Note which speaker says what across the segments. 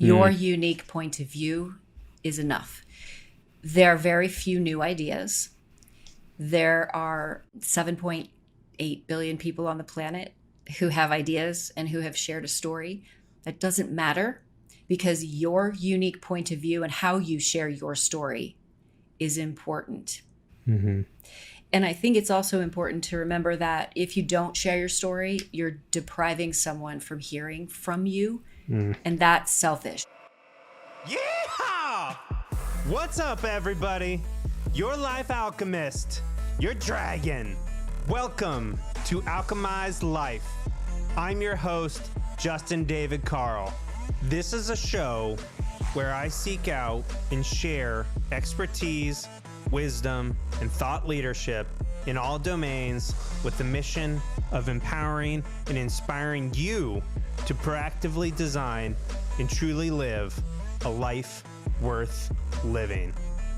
Speaker 1: Your unique point of view is enough. There are very few new ideas. There are 7.8 billion people on the planet who have ideas and who have shared a story. That doesn't matter because your unique point of view and how you share your story is important. Mm-hmm. And I think it's also important to remember that if you don't share your story, you're depriving someone from hearing from you. And that's selfish.
Speaker 2: Yeah! What's up, everybody? Your life alchemist, your dragon. Welcome to Alchemize Life. I'm your host, Justin David Carl. This is a show where I seek out and share expertise, wisdom, and thought leadership in all domains with the mission of empowering and inspiring you to proactively design and truly live a life worth living.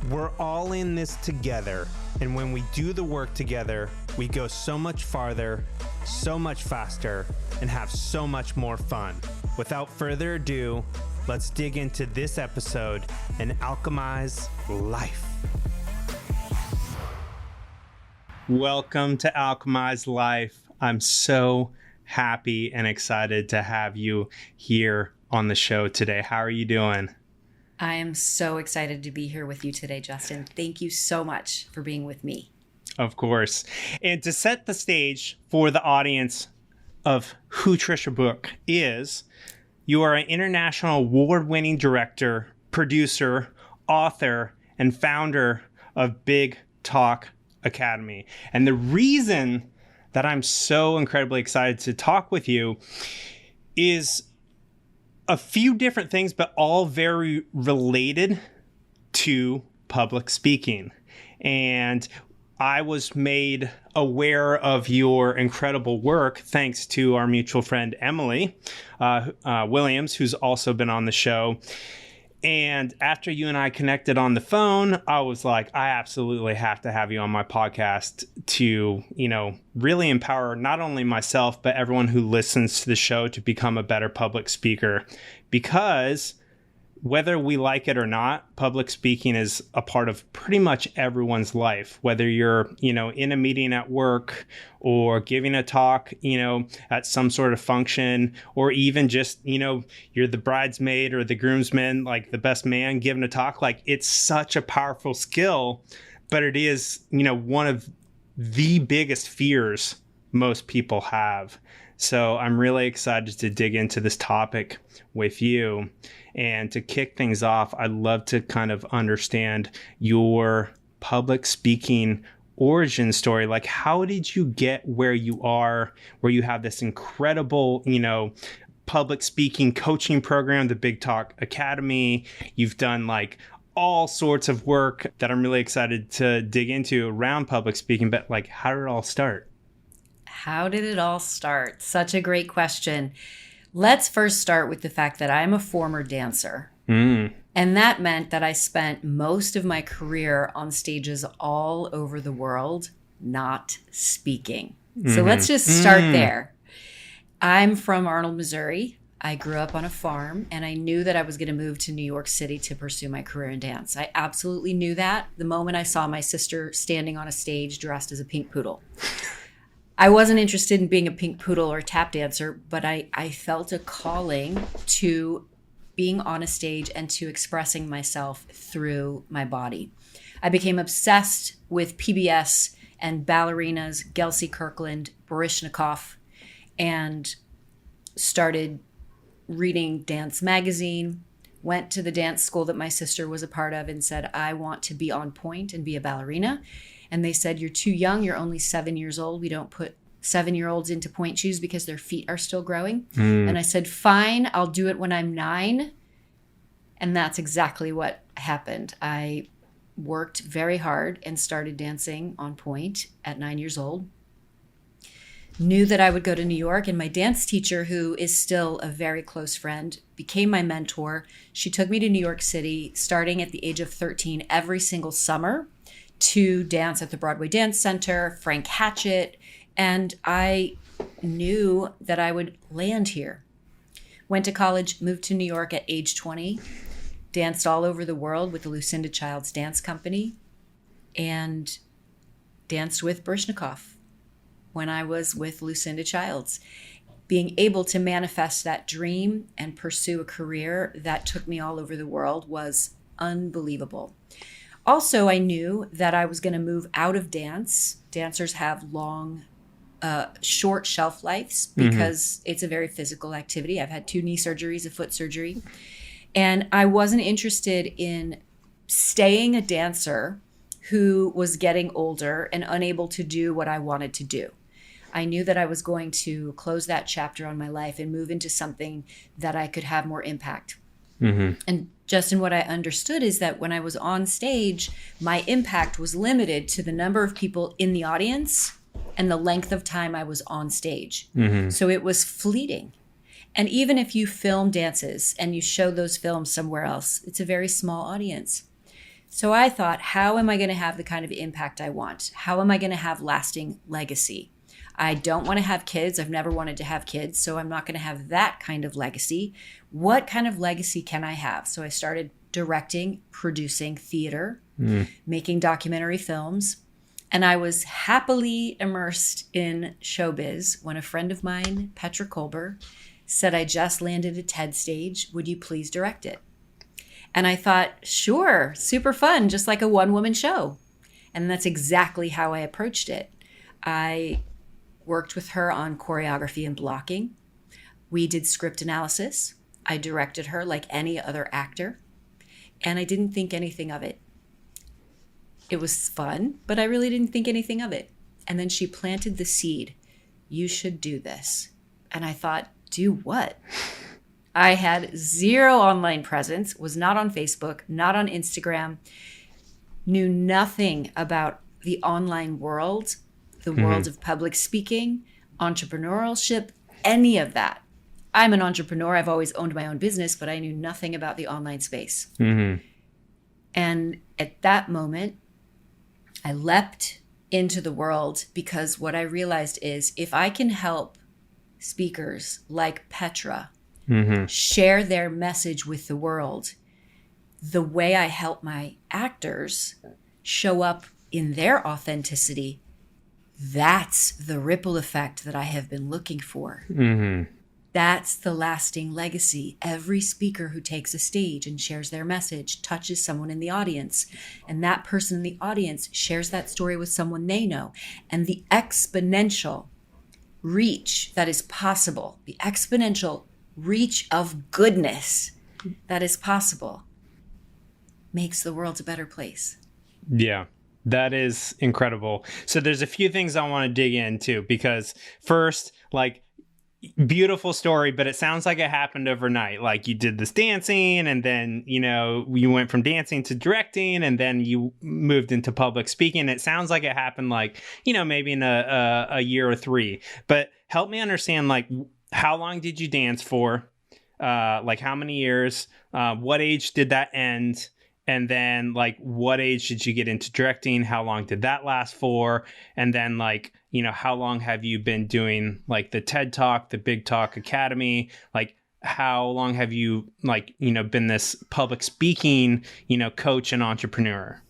Speaker 2: We're all in this together, and when we do the work together, we go so much farther, so much faster, and have so much more fun. Without further ado, let's dig into this episode and alchemize life. Welcome to Alchemize Life. I'm so happy and excited to have you here on the show today. How are you doing?
Speaker 1: I am so excited to be here with you today, Justin. Thank you so much for being with me.
Speaker 2: Of course. And to set the stage for the audience of who Tricia Brouk is, you are an international award-winning director, producer, author, and founder of Big Talk Academy. And the reason that I'm so incredibly excited to talk with you is a few different things, but all very related to public speaking. And I was made aware of your incredible work thanks to our mutual friend, Emily Williams, who's also been on the show. And after you and I connected on the phone, I was like, I absolutely have to have you on my podcast to, really empower not only myself, but everyone who listens to the show to become a better public speaker. Because whether we like it or not, public speaking is a part of pretty much everyone's life, whether you're, in a meeting at work or giving a talk, at some sort of function, or even just, you're the bridesmaid or the groomsman, like the best man giving a talk. Like, it's such a powerful skill, but it is, one of the biggest fears most people have. So I'm really excited to dig into this topic with you. And to kick things off, I'd love to kind of understand your public speaking origin story. Like, how did you get where you are, where you have this incredible, public speaking coaching program, the Big Talk Academy? You've done like all sorts of work that I'm really excited to dig into around public speaking. But like, how did it all start?
Speaker 1: How did it all start? Such a great question. Let's first start with the fact that I'm a former dancer. And that meant that I spent most of my career on stages all over the world, not speaking. So let's just start there. I'm from Arnold, Missouri. I grew up on a farm, and I knew that I was going to move to New York City to pursue my career in dance. I absolutely knew that the moment I saw my sister standing on a stage dressed as a pink poodle. I wasn't interested in being a pink poodle or a tap dancer, but I felt a calling to being on a stage and to expressing myself through my body. I became obsessed with PBS and ballerinas, Gelsey Kirkland, Baryshnikov, and started reading Dance Magazine, went to the dance school that my sister was a part of and said, I want to be on point and be a ballerina. And they said, you're too young. You're only 7 years old. We don't put 7-year-olds into point shoes because their feet are still growing. And I said, fine, I'll do it when I'm 9. And that's exactly what happened. I worked very hard and started dancing on point at 9 years old. Knew that I would go to New York, and my dance teacher, who is still a very close friend, became my mentor. She took me to New York City starting at the age of 13 every single summer to dance at the Broadway Dance Center, Frank Hatchett, and I knew that I would land here. Went to college, moved to New York at age 20, danced all over the world with the Lucinda Childs Dance Company, and danced with Baryshnikov when I was with Lucinda Childs. Being able to manifest that dream and pursue a career that took me all over the world was unbelievable. Also, I knew that I was going to move out of dance. Dancers have short shelf lives because it's a very physical activity. I've had 2 knee surgeries, a foot surgery. And I wasn't interested in staying a dancer who was getting older and unable to do what I wanted to do. I knew that I was going to close that chapter on my life and move into something that I could have more impact. And Justin, what I understood is that when I was on stage, my impact was limited to the number of people in the audience and the length of time I was on stage. So it was fleeting. And even if you film dances and you show those films somewhere else, it's a very small audience. So I thought, how am I going to have the kind of impact I want? How am I going to have lasting legacy? I don't want to have kids. I've never wanted to have kids, so I'm not going to have that kind of legacy. What kind of legacy can I have? So I started directing, producing theater, making documentary films, and I was happily immersed in showbiz when a friend of mine, Petra Kolber, said, I just landed a TED stage. Would you please direct it? And I thought, sure, super fun, just like a one-woman show. And that's exactly how I approached it. I worked with her on choreography and blocking. We did script analysis. I directed her like any other actor. And I didn't think anything of it. It was fun, but I really didn't think anything of it. And then she planted the seed. You should do this. And I thought, do what? I had 0 online presence, was not on Facebook, not on Instagram, knew nothing about the online world, the world of public speaking, entrepreneurship, any of that. I'm an entrepreneur. I've always owned my own business, but I knew nothing about the online space. And at that moment, I leapt into the world because what I realized is if I can help speakers like Petra share their message with the world, the way I help my actors show up in their authenticity, that's the ripple effect that I have been looking for. That's the lasting legacy. Every speaker who takes a stage and shares their message touches someone in the audience. And that person in the audience shares that story with someone they know. And the exponential reach that is possible, the exponential reach of goodness that is possible, makes the world a better place.
Speaker 2: Yeah. That is incredible. So there's a few things I want to dig into because first, like, beautiful story, but it sounds like it happened overnight. Like you did this dancing and then, you went from dancing to directing and then you moved into public speaking. It sounds like it happened like, maybe in a year or 3. But help me understand, like, how long did you dance for? Like how many years? What age did that end? And then, like, what age did you get into directing? How long did that last for? And then, like, how long have you been doing, like, the TED Talk, the Big Talk Academy? Like, how long have you, like, been this public speaking, coach and entrepreneur?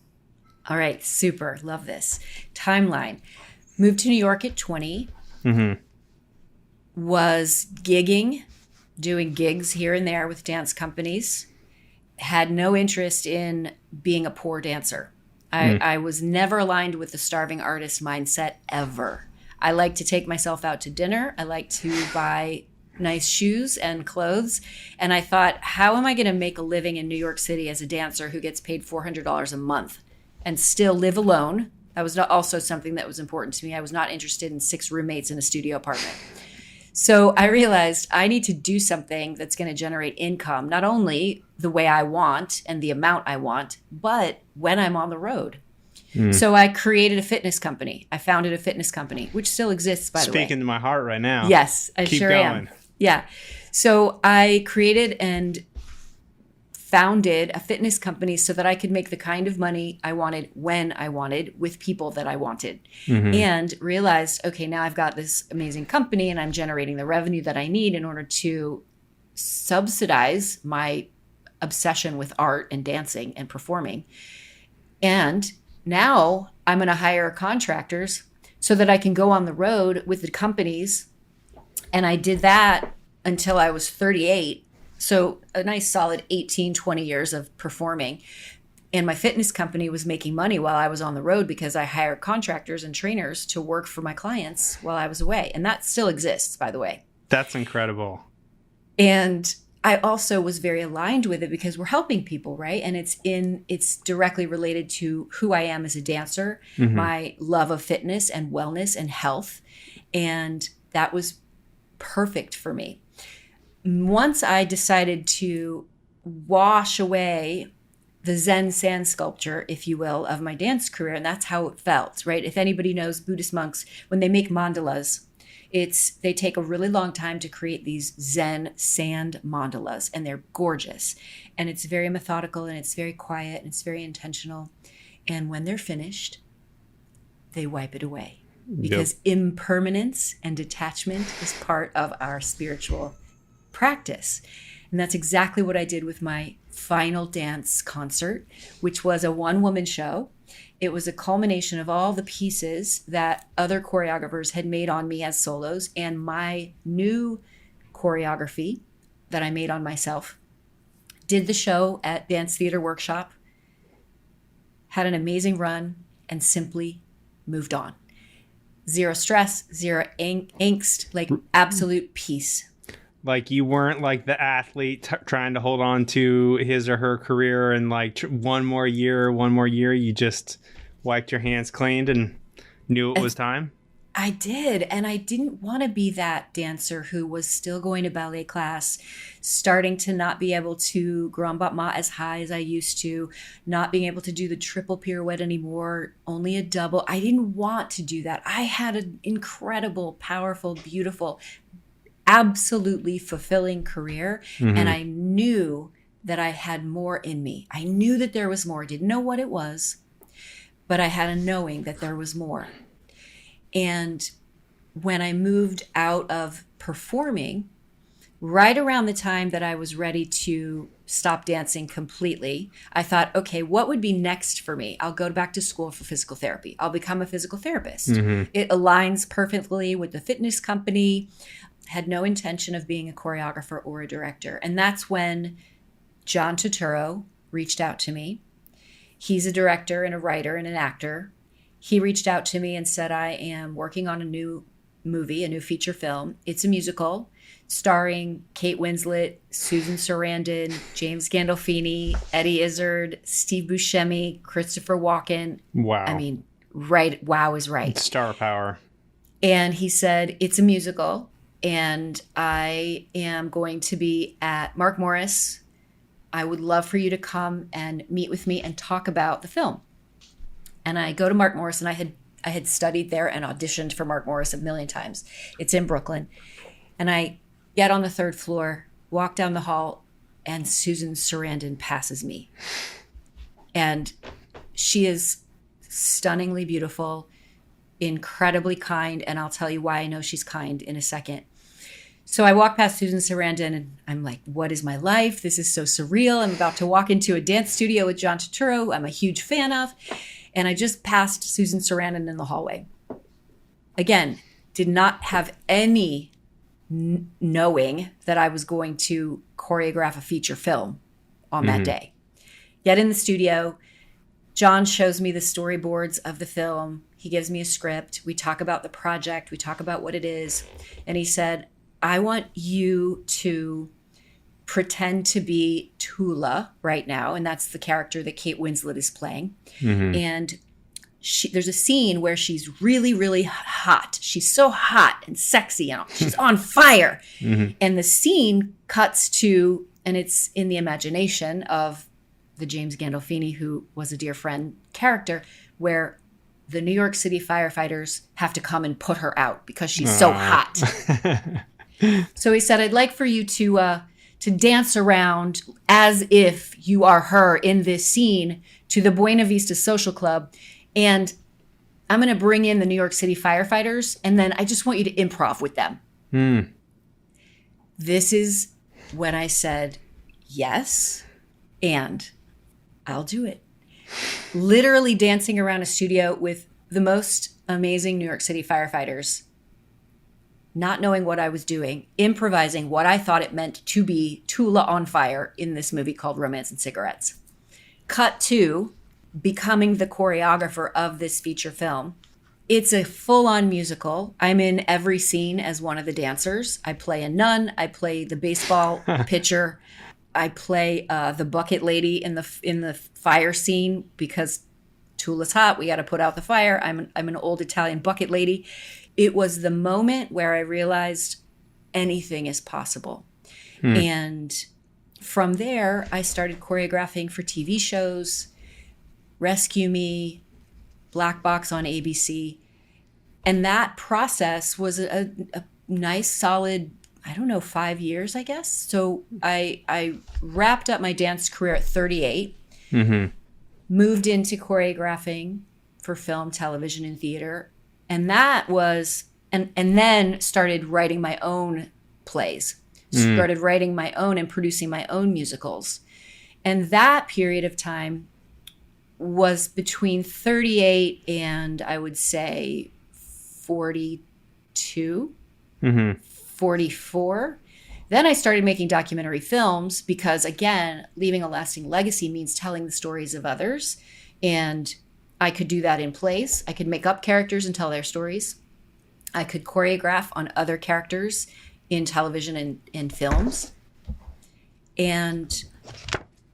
Speaker 1: All right. Super. Love this. Timeline. Moved to New York at 20. Was gigging, doing gigs here and there with dance companies. Had no interest in being a poor dancer. I was never aligned with the starving artist mindset ever. I like to take myself out to dinner. I like to buy nice shoes and clothes. And I thought, how am I going to make a living in New York City as a dancer who gets paid $400 a month and still live alone? That was also something that was important to me. I was not interested in 6 roommates in a studio apartment. So I realized I need to do something that's going to generate income, not only the way I want and the amount I want, but when I'm on the road. So I created a fitness company. I founded a fitness company, which still exists, by the way.
Speaker 2: Speaking to my heart right now.
Speaker 1: Yes, I
Speaker 2: Keep
Speaker 1: sure
Speaker 2: going.
Speaker 1: am. Yeah. So I created and founded a fitness company so that I could make the kind of money I wanted when I wanted with people that I wanted, and realized, okay, now I've got this amazing company and I'm generating the revenue that I need in order to subsidize my obsession with art and dancing and performing. And now I'm going to hire contractors so that I can go on the road with the companies. And I did that until I was 38. So a nice solid 18, 20 years of performing. And my fitness company was making money while I was on the road because I hired contractors and trainers to work for my clients while I was away. And that still exists, by the way.
Speaker 2: That's incredible.
Speaker 1: And I also was very aligned with it because we're helping people, right? And it's directly related to who I am as a dancer, my love of fitness and wellness and health. And that was perfect for me. Once I decided to wash away the Zen sand sculpture, if you will, of my dance career, and that's how it felt, right? If anybody knows Buddhist monks, when they make mandalas, they take a really long time to create these Zen sand mandalas, and they're gorgeous. And it's very methodical, and it's very quiet, and it's very intentional. And when they're finished, they wipe it away. Because impermanence and detachment is part of our spiritual practice. And that's exactly what I did with my final dance concert, which was a one-woman show. It was a culmination of all the pieces that other choreographers had made on me as solos and my new choreography that I made on myself. Did the show at Dance Theater Workshop, had an amazing run, and simply moved on. Zero stress, zero angst, like absolute peace.
Speaker 2: Like you weren't like the athlete trying to hold on to his or her career and like one more year. You just wiped your hands clean and knew it was time.
Speaker 1: I did. And I didn't want to be that dancer who was still going to ballet class, starting to not be able to grand battement as high as I used to, not being able to do the triple pirouette anymore, only a double. I didn't want to do that. I had an incredible, powerful, beautiful, absolutely fulfilling career. And I knew that I had more in me. I knew that there was more. I didn't know what it was, but I had a knowing that there was more. And when I moved out of performing, right around the time that I was ready to stop dancing completely, I thought, okay, what would be next for me? I'll go back to school for physical therapy. I'll become a physical therapist. It aligns perfectly with the fitness company. Had no intention of being a choreographer or a director. And that's when John Turturro reached out to me. He's a director and a writer and an actor. He reached out to me and said, I am working on a new movie, a new feature film. It's a musical starring Kate Winslet, Susan Sarandon, James Gandolfini, Eddie Izzard, Steve Buscemi, Christopher Walken.
Speaker 2: Wow.
Speaker 1: I mean, right. Wow is right.
Speaker 2: Star power.
Speaker 1: And he said, it's a musical. And I am going to be at Mark Morris. I would love for you to come and meet with me and talk about the film. And I go to Mark Morris, and I had studied there and auditioned for Mark Morris a million times. It's in Brooklyn. And I get on the third floor, walk down the hall, and Susan Sarandon passes me. And she is stunningly beautiful, incredibly kind, and I'll tell you why I know she's kind in a second. So I walk past Susan Sarandon and I'm like, what is my life? This is so surreal. I'm about to walk into a dance studio with John Turturro, who I'm a huge fan of. And I just passed Susan Sarandon in the hallway. Again, did not have any knowing that I was going to choreograph a feature film on that day. Yet in the studio, John shows me the storyboards of the film. He gives me a script. We talk about the project. We talk about what it is. And he said, I want you to pretend to be Tula right now. And that's the character that Kate Winslet is playing. And there's a scene where she's really, really hot. She's so hot and sexy and she's on fire. And the scene cuts to, and it's in the imagination of the James Gandolfini, who was a dear friend character, where the New York City firefighters have to come and put her out because she's so hot. So he said, I'd like for you to dance around as if you are her in this scene to the Buena Vista Social Club. And I'm going to bring in the New York City firefighters. And then I just want you to improv with them. This is when I said, yes, and I'll do it. Literally dancing around a studio with the most amazing New York City firefighters, not knowing what I was doing, improvising what I thought it meant to be Tula on fire in this movie called Romance and Cigarettes. Cut to becoming the choreographer of this feature film. It's a full-on musical. I'm in every scene as one of the dancers. I play a nun. I play the baseball pitcher. I play the bucket lady in the fire scene because Tula's hot. We got to put out the fire. I'm an old Italian bucket lady. It was the moment where I realized anything is possible. And from there, I started choreographing for TV shows, Rescue Me, Black Box on ABC. And that process was a nice, solid, 5 years, I guess. So I wrapped up my dance career at 38, moved into choreographing for film, television, and theater. And that was, and then started writing my own plays, started writing my own and producing my own musicals. And that period of time was between 38 and I would say 42, 44. Then I started making documentary films because, again, leaving a lasting legacy means telling the stories of others. And I could do that in plays. I could make up characters and tell their stories. I could choreograph on other characters in television and films. And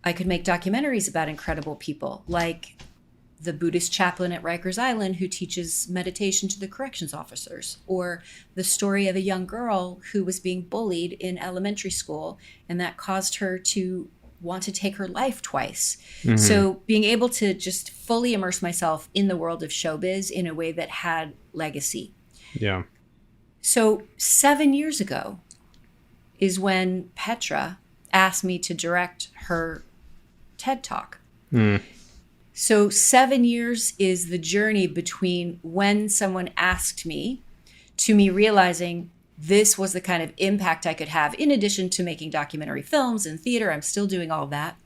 Speaker 1: I could make documentaries about incredible people, like the Buddhist chaplain at Rikers Island who teaches meditation to the corrections officers, or the story of a young girl who was being bullied in elementary school, and that caused her to want to take her life twice. So being able to just fully immerse myself in the world of showbiz in a way that had legacy.
Speaker 2: Yeah.
Speaker 1: So 7 years ago is when Petra asked me to direct her TED Talk. So 7 years is the journey between when someone asked me to me realizing this was the kind of impact I could have, in addition to making documentary films and theater. I'm still doing all that.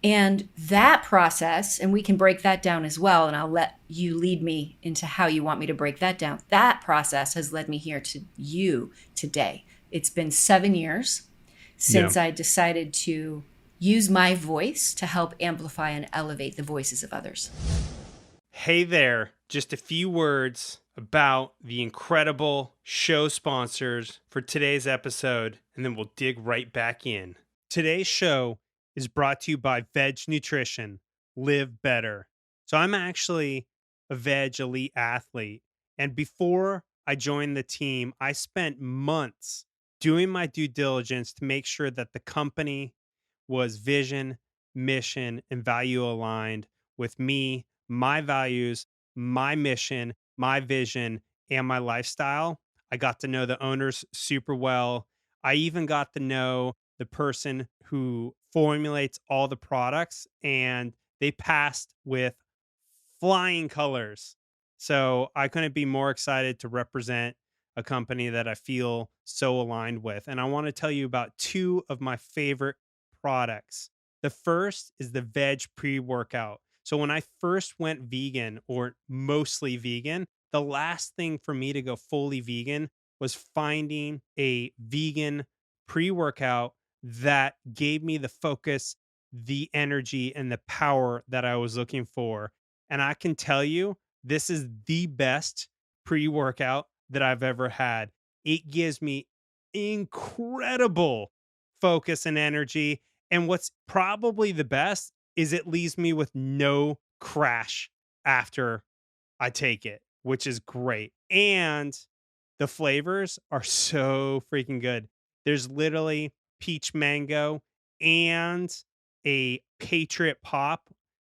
Speaker 1: And that process, and we can break that down as well, and I'll let you lead me into how you want me to break that down. That process has led me here to you today. It's been 7 years since I decided to use my voice to help amplify and elevate the voices of others.
Speaker 2: Hey there, just a few words about the incredible show sponsors for today's episode, and then we'll dig right back in. Today's show is brought to you by Veg Nutrition. Live better. So I'm actually a veg elite athlete, and before I joined the team, I spent months doing my due diligence to make sure that the company was vision, mission, and value aligned with me, my values, my mission, my vision, and my lifestyle. I got to know the owners super well. I even got to know the person who formulates all the products, and they passed with flying colors. So I couldn't be more excited to represent a company that I feel so aligned with. And I want to tell you about two of my favorite products. The first is the veg pre-workout. So when I first went vegan, or mostly vegan, the last thing for me to go fully vegan was finding a vegan pre-workout that gave me the focus, the energy, and the power that I was looking for. And I can tell you, this is the best pre-workout that I've ever had. It gives me incredible focus and energy. And what's probably the best is it leaves me with no crash after I take it, which is great. And the flavors are so freaking good. There's literally peach mango and a Patriot Pop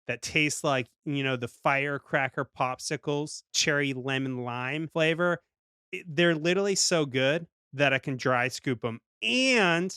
Speaker 2: that tastes like, the firecracker popsicles, cherry lemon lime flavor. They're literally so good that I can dry scoop them. And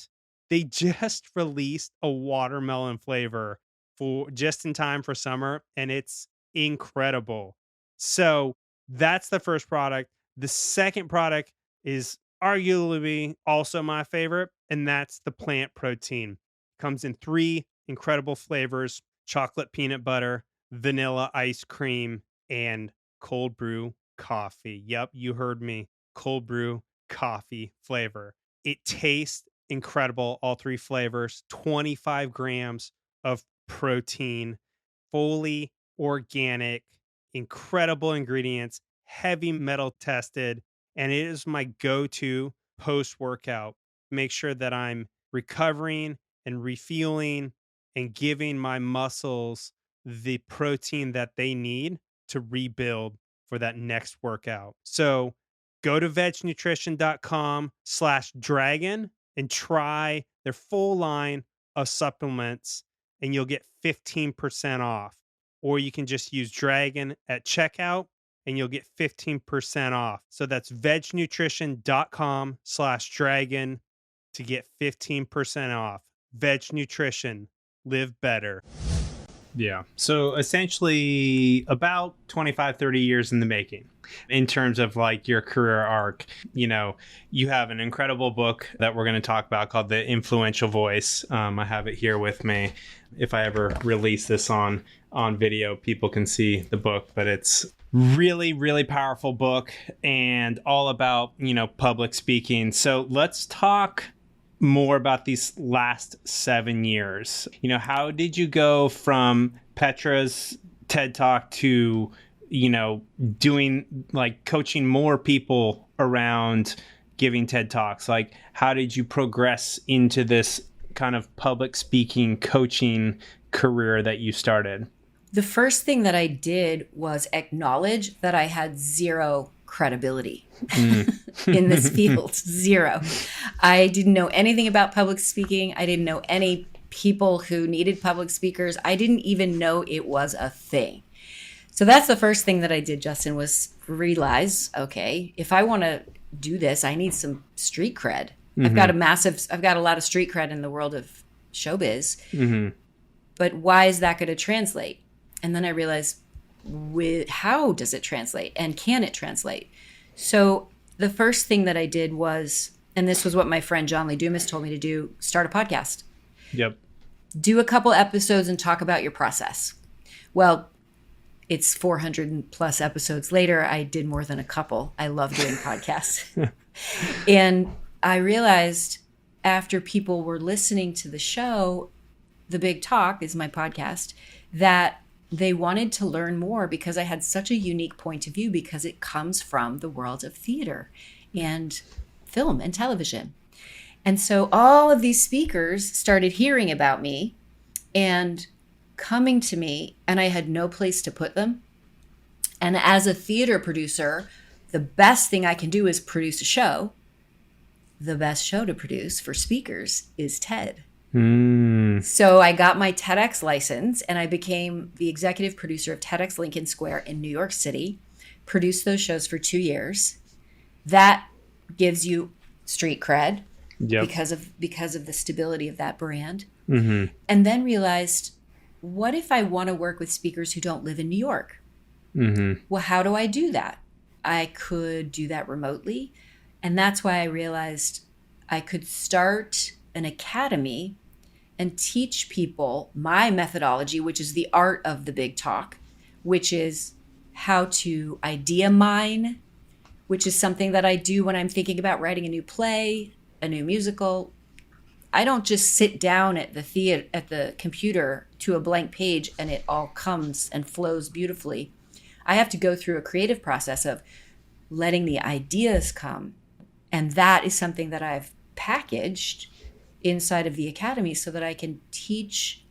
Speaker 2: they just released a watermelon flavor for just in time for summer, and it's incredible. So that's the first product. The second product is arguably also my favorite, and that's the plant protein. Comes in 3 incredible flavors: chocolate peanut butter, vanilla ice cream, and cold brew coffee. Yep, you heard me. Cold brew coffee flavor. It tastes incredible, all 3 flavors. 25 grams of protein, fully organic, incredible ingredients, heavy metal tested, and it is my go-to post workout. Make sure that I'm recovering and refueling and giving my muscles the protein that they need to rebuild for that next workout. So go to vegnutrition.com/dragon and try their full line of supplements, and you'll get 15% off. Or you can just use Dragon at checkout and you'll get 15% off. So that's vegnutrition.com/dragon to get 15% off. Veg Nutrition, live better. Yeah. So essentially about 25, 30 years in the making in terms of like your career arc. You know, you have an incredible book that we're going to talk about called The Influential Voice. I have it here with me. If I ever release this on video, people can see the book, but it's really, really powerful book and all about, you know, public speaking. So let's talk more about these last 7 years. You know, how did you go from Petra's TED Talk to, you know, doing like coaching more people around giving TED Talks? Like, how did you progress into this kind of public speaking coaching career that you started?
Speaker 1: The first thing that I did was acknowledge that I had zero credibility in this field. Zero. I didn't know anything about public speaking. I didn't know any people who needed public speakers. I didn't even know it was a thing. So that's the first thing that I did, Justin, was realize, okay, if I want to do this, I need some street cred. I've got a lot of street cred in the world of showbiz. But why is that going to translate? And then I realized, how does it translate and can it translate? So the first thing that I did was, and this was what my friend John Lee Dumas told me to do, start a podcast.
Speaker 2: Yep.
Speaker 1: Do a couple episodes and talk about your process. Well, it's 400 plus episodes later. I did more than a couple. I love doing podcasts. And I realized after people were listening to the show, The Big Talk is my podcast, that they wanted to learn more because I had such a unique point of view, because it comes from the world of theater and film and television. And so all of these speakers started hearing about me and coming to me, and I had no place to put them. And as a theater producer, the best thing I can do is produce a show. The best show to produce for speakers is TED. So I got my TEDx license and I became the executive producer of TEDx Lincoln Square in New York City, produced those shows for 2 years. That gives you street cred because of the stability of that brand. And then realized, what if I want to work with speakers who don't live in New York? Well, how do I do that? I could do that remotely. And that's why I realized I could start an academy and teach people my methodology, which is the art of the big talk, which is how to idea mine, which is something that I do when I'm thinking about writing a new play, a new musical. I don't just sit down at the computer to a blank page and it all comes and flows beautifully. I have to go through a creative process of letting the ideas come. And that is something that I've packaged inside of the academy so that I can teach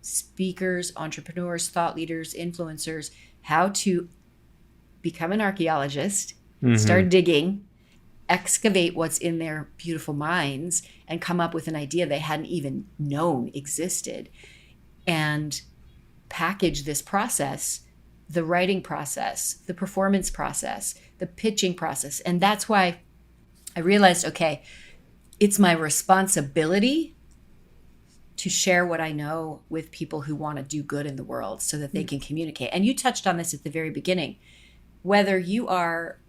Speaker 1: speakers, entrepreneurs, thought leaders, influencers how to become an archaeologist, start digging, excavate what's in their beautiful minds, and come up with an idea they hadn't even known existed, and package this process, the writing process, the performance process, the pitching process. And that's why I realized, okay, it's my responsibility to share what I know with people who want to do good in the world so that they can communicate. And you touched on this at the very beginning. Whether you are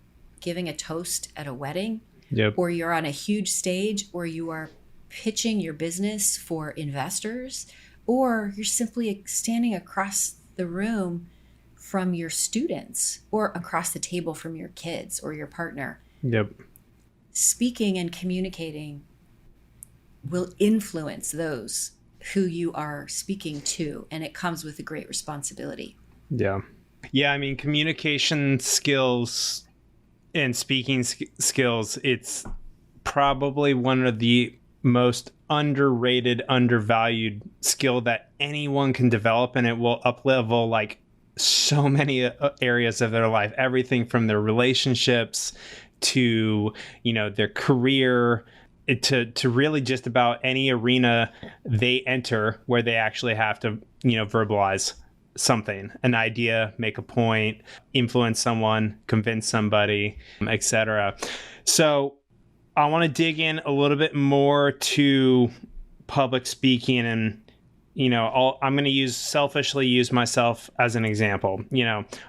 Speaker 1: giving a toast at a wedding
Speaker 2: Yep.
Speaker 1: or you're on a huge stage, or you are pitching your business for investors, or you're simply standing across the room from your students or across the table from your kids or your partner.
Speaker 2: Yep.
Speaker 1: Speaking and communicating will influence those who you are speaking to, and it comes with a great responsibility.
Speaker 2: Yeah. Yeah, I mean, communication skills and speaking skills, it's probably one of the most underrated, undervalued skill that anyone can develop, and it will up-level like so many areas of their life, everything from their relationships to, their career, to really just about any arena they enter where they actually have to, verbalize something, an idea, make a point, influence someone, convince somebody, etc. So I want to dig in a little bit more to public speaking, and I'm going to selfishly use myself as an example.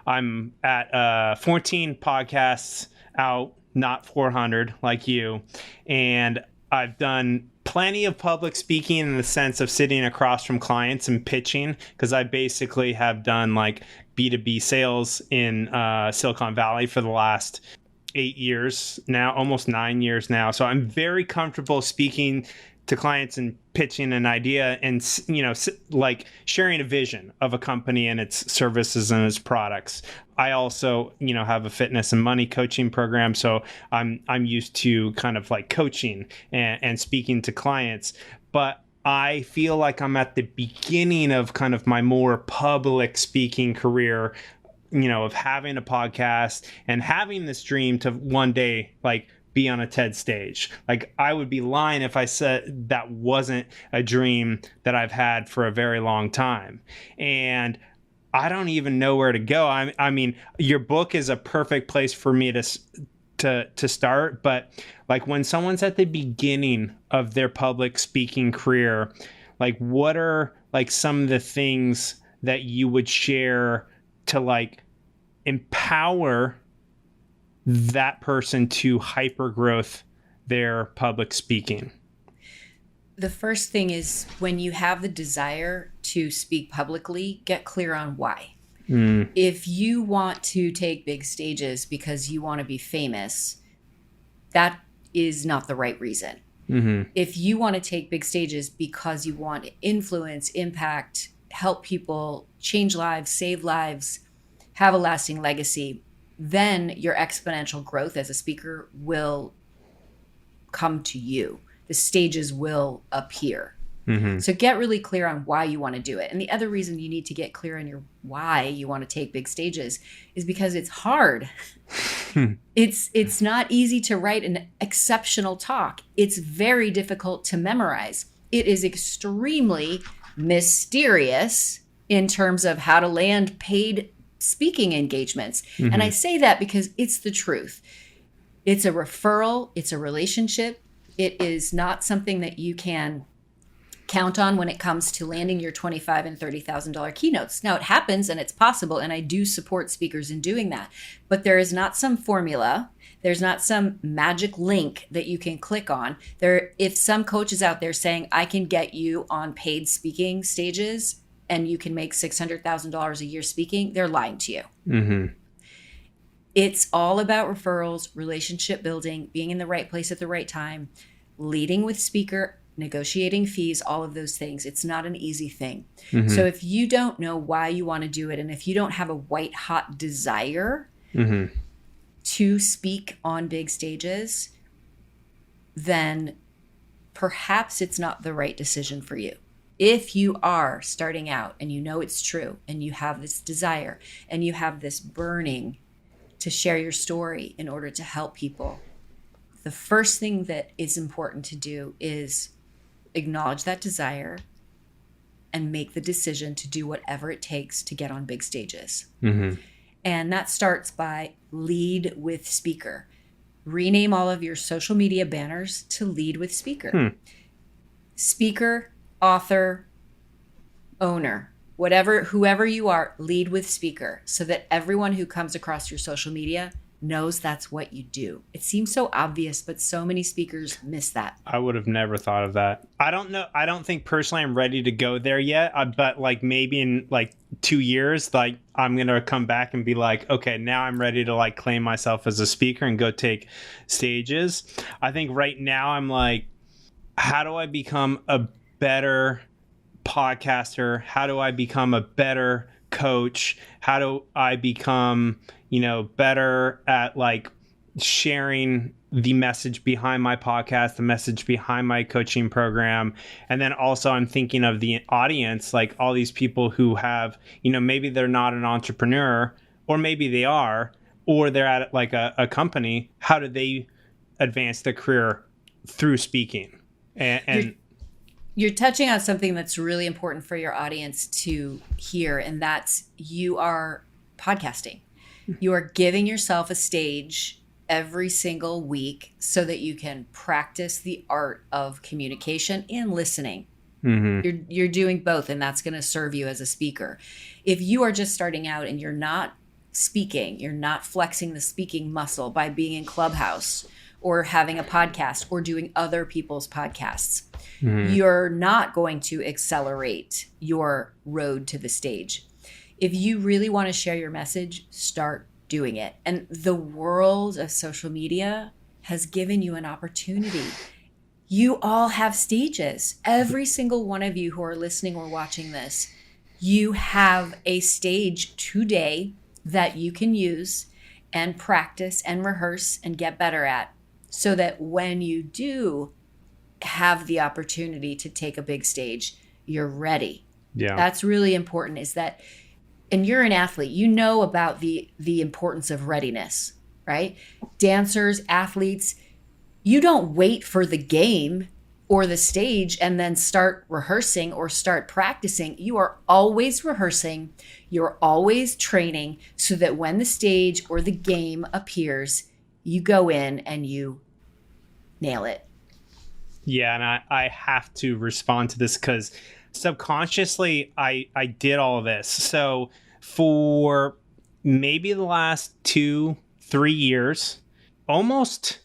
Speaker 2: I'm at 14 podcasts out, not 400 like you, and I've done plenty of public speaking in the sense of sitting across from clients and pitching, because I basically have done like B2B sales in Silicon Valley for the last 8 years now, almost 9 years now. So I'm very comfortable speaking to clients and pitching an idea and, like sharing a vision of a company and its services and its products. I also, have a fitness and money coaching program. So I'm used to kind of like coaching and speaking to clients, but I feel like I'm at the beginning of kind of my more public speaking career, of having a podcast and having this dream to one day, like, be on a TED stage. Like, I would be lying if I said that wasn't a dream that I've had for a very long time. And I don't even know where to go. I mean, your book is a perfect place for me to start. But like, when someone's at the beginning of their public speaking career, like, what are like some of the things that you would share to like empower that person to hyper growth their public speaking?
Speaker 1: The first thing is, when you have the desire to speak publicly, get clear on why. If you want to take big stages because you want to be famous, that is not the right reason. Mm-hmm. If you want to take big stages because you want influence, impact, help people, change lives, save lives, have a lasting legacy, then your exponential growth as a speaker will come to you. The stages will appear. Mm-hmm. So get really clear on why you want to do it. And the other reason you need to get clear on your why you want to take big stages is because it's hard. It's not easy to write an exceptional talk. It's very difficult to memorize. It is extremely mysterious in terms of how to land paid speaking engagements. Mm-hmm. And I say that because it's the truth. It's a referral. It's a relationship. It is not something that you can count on when it comes to landing your $25,000 and $30,000 keynotes. Now, it happens and it's possible, and I do support speakers in doing that. But there is not some formula. There's not some magic link that you can click on. If some coach is out there saying, I can get you on paid speaking stages and you can make $600,000 a year speaking, they're lying to you. Mm-hmm. It's all about referrals, relationship building, being in the right place at the right time, leading with speaker, negotiating fees, all of those things. It's not an easy thing. Mm-hmm. So if you don't know why you want to do it, and if you don't have a white hot desire mm-hmm. to speak on big stages, then perhaps it's not the right decision for you. If you are starting out and you know it's true and you have this desire and you have this burning to share your story in order to help people, the first thing that is important to do is acknowledge that desire and make the decision to do whatever it takes to get on big stages. Mm-hmm. And that starts by lead with speaker. Rename all of your social media banners to lead with speaker. Speaker, author, owner, whoever you are, lead with speaker, so that everyone who comes across your social media knows that's what you do. It seems so obvious, but so many speakers miss that.
Speaker 2: I would have never thought of that. I don't know. I don't think personally I'm ready to go there yet. But like maybe in like 2 years, like I'm going to come back and be like, okay, now I'm ready to like claim myself as a speaker and go take stages. I think right now I'm like, how do I become a better podcaster? How do I become a better coach? How do I become, better at like sharing the message behind my podcast, the message behind my coaching program? And then also I'm thinking of the audience, like all these people who have, maybe they're not an entrepreneur, or maybe they are, or they're at like a company. How do they advance their career through speaking? And
Speaker 1: you're touching on something that's really important for your audience to hear, and that's you are podcasting. You are giving yourself a stage every single week so that you can practice the art of communication and listening. Mm-hmm. You're doing both, and that's going to serve you as a speaker. If you are just starting out and you're not speaking, you're not flexing the speaking muscle by being in Clubhouse or having a podcast or doing other people's podcasts, you're not going to accelerate your road to the stage. If you really want to share your message, start doing it. And the world of social media has given you an opportunity. You all have stages. Every single one of you who are listening or watching this, you have a stage today that you can use and practice and rehearse and get better at, so that when you do have the opportunity to take a big stage, you're ready.
Speaker 2: Yeah.
Speaker 1: That's really important, is that, and you're an athlete, you know about the importance of readiness, right? Dancers, athletes, you don't wait for the game or the stage and then start rehearsing or start practicing. You are always rehearsing. You're always training so that when the stage or the game appears, you go in and you nail it.
Speaker 2: Yeah, and I have to respond to this because subconsciously I did all of this. So for maybe the last 2-3 years, almost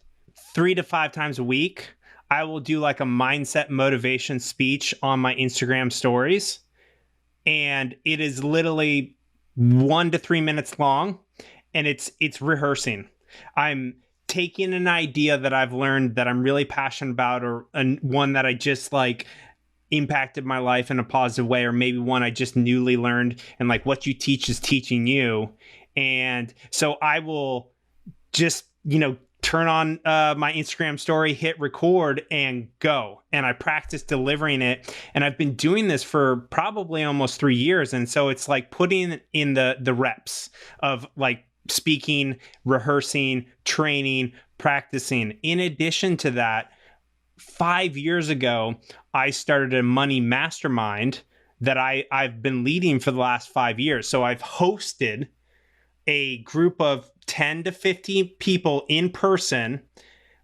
Speaker 2: 3 to 5 times a week, I will do like a mindset motivation speech on my Instagram stories. And it is literally 1 to 3 minutes long, and it's rehearsing. I'm taking an idea that I've learned that I'm really passionate about, or one that I just like impacted my life in a positive way, or maybe one I just newly learned, and like what you teach is teaching you. And so I will just, turn on my Instagram story, hit record, and go. And I practice delivering it. And I've been doing this for probably almost 3 years. And so it's like putting in the reps of like speaking, rehearsing, training, practicing. In addition to that, 5 years ago, I started a money mastermind that I've been leading for the last 5 years. So I've hosted a group of 10 to 15 people in person,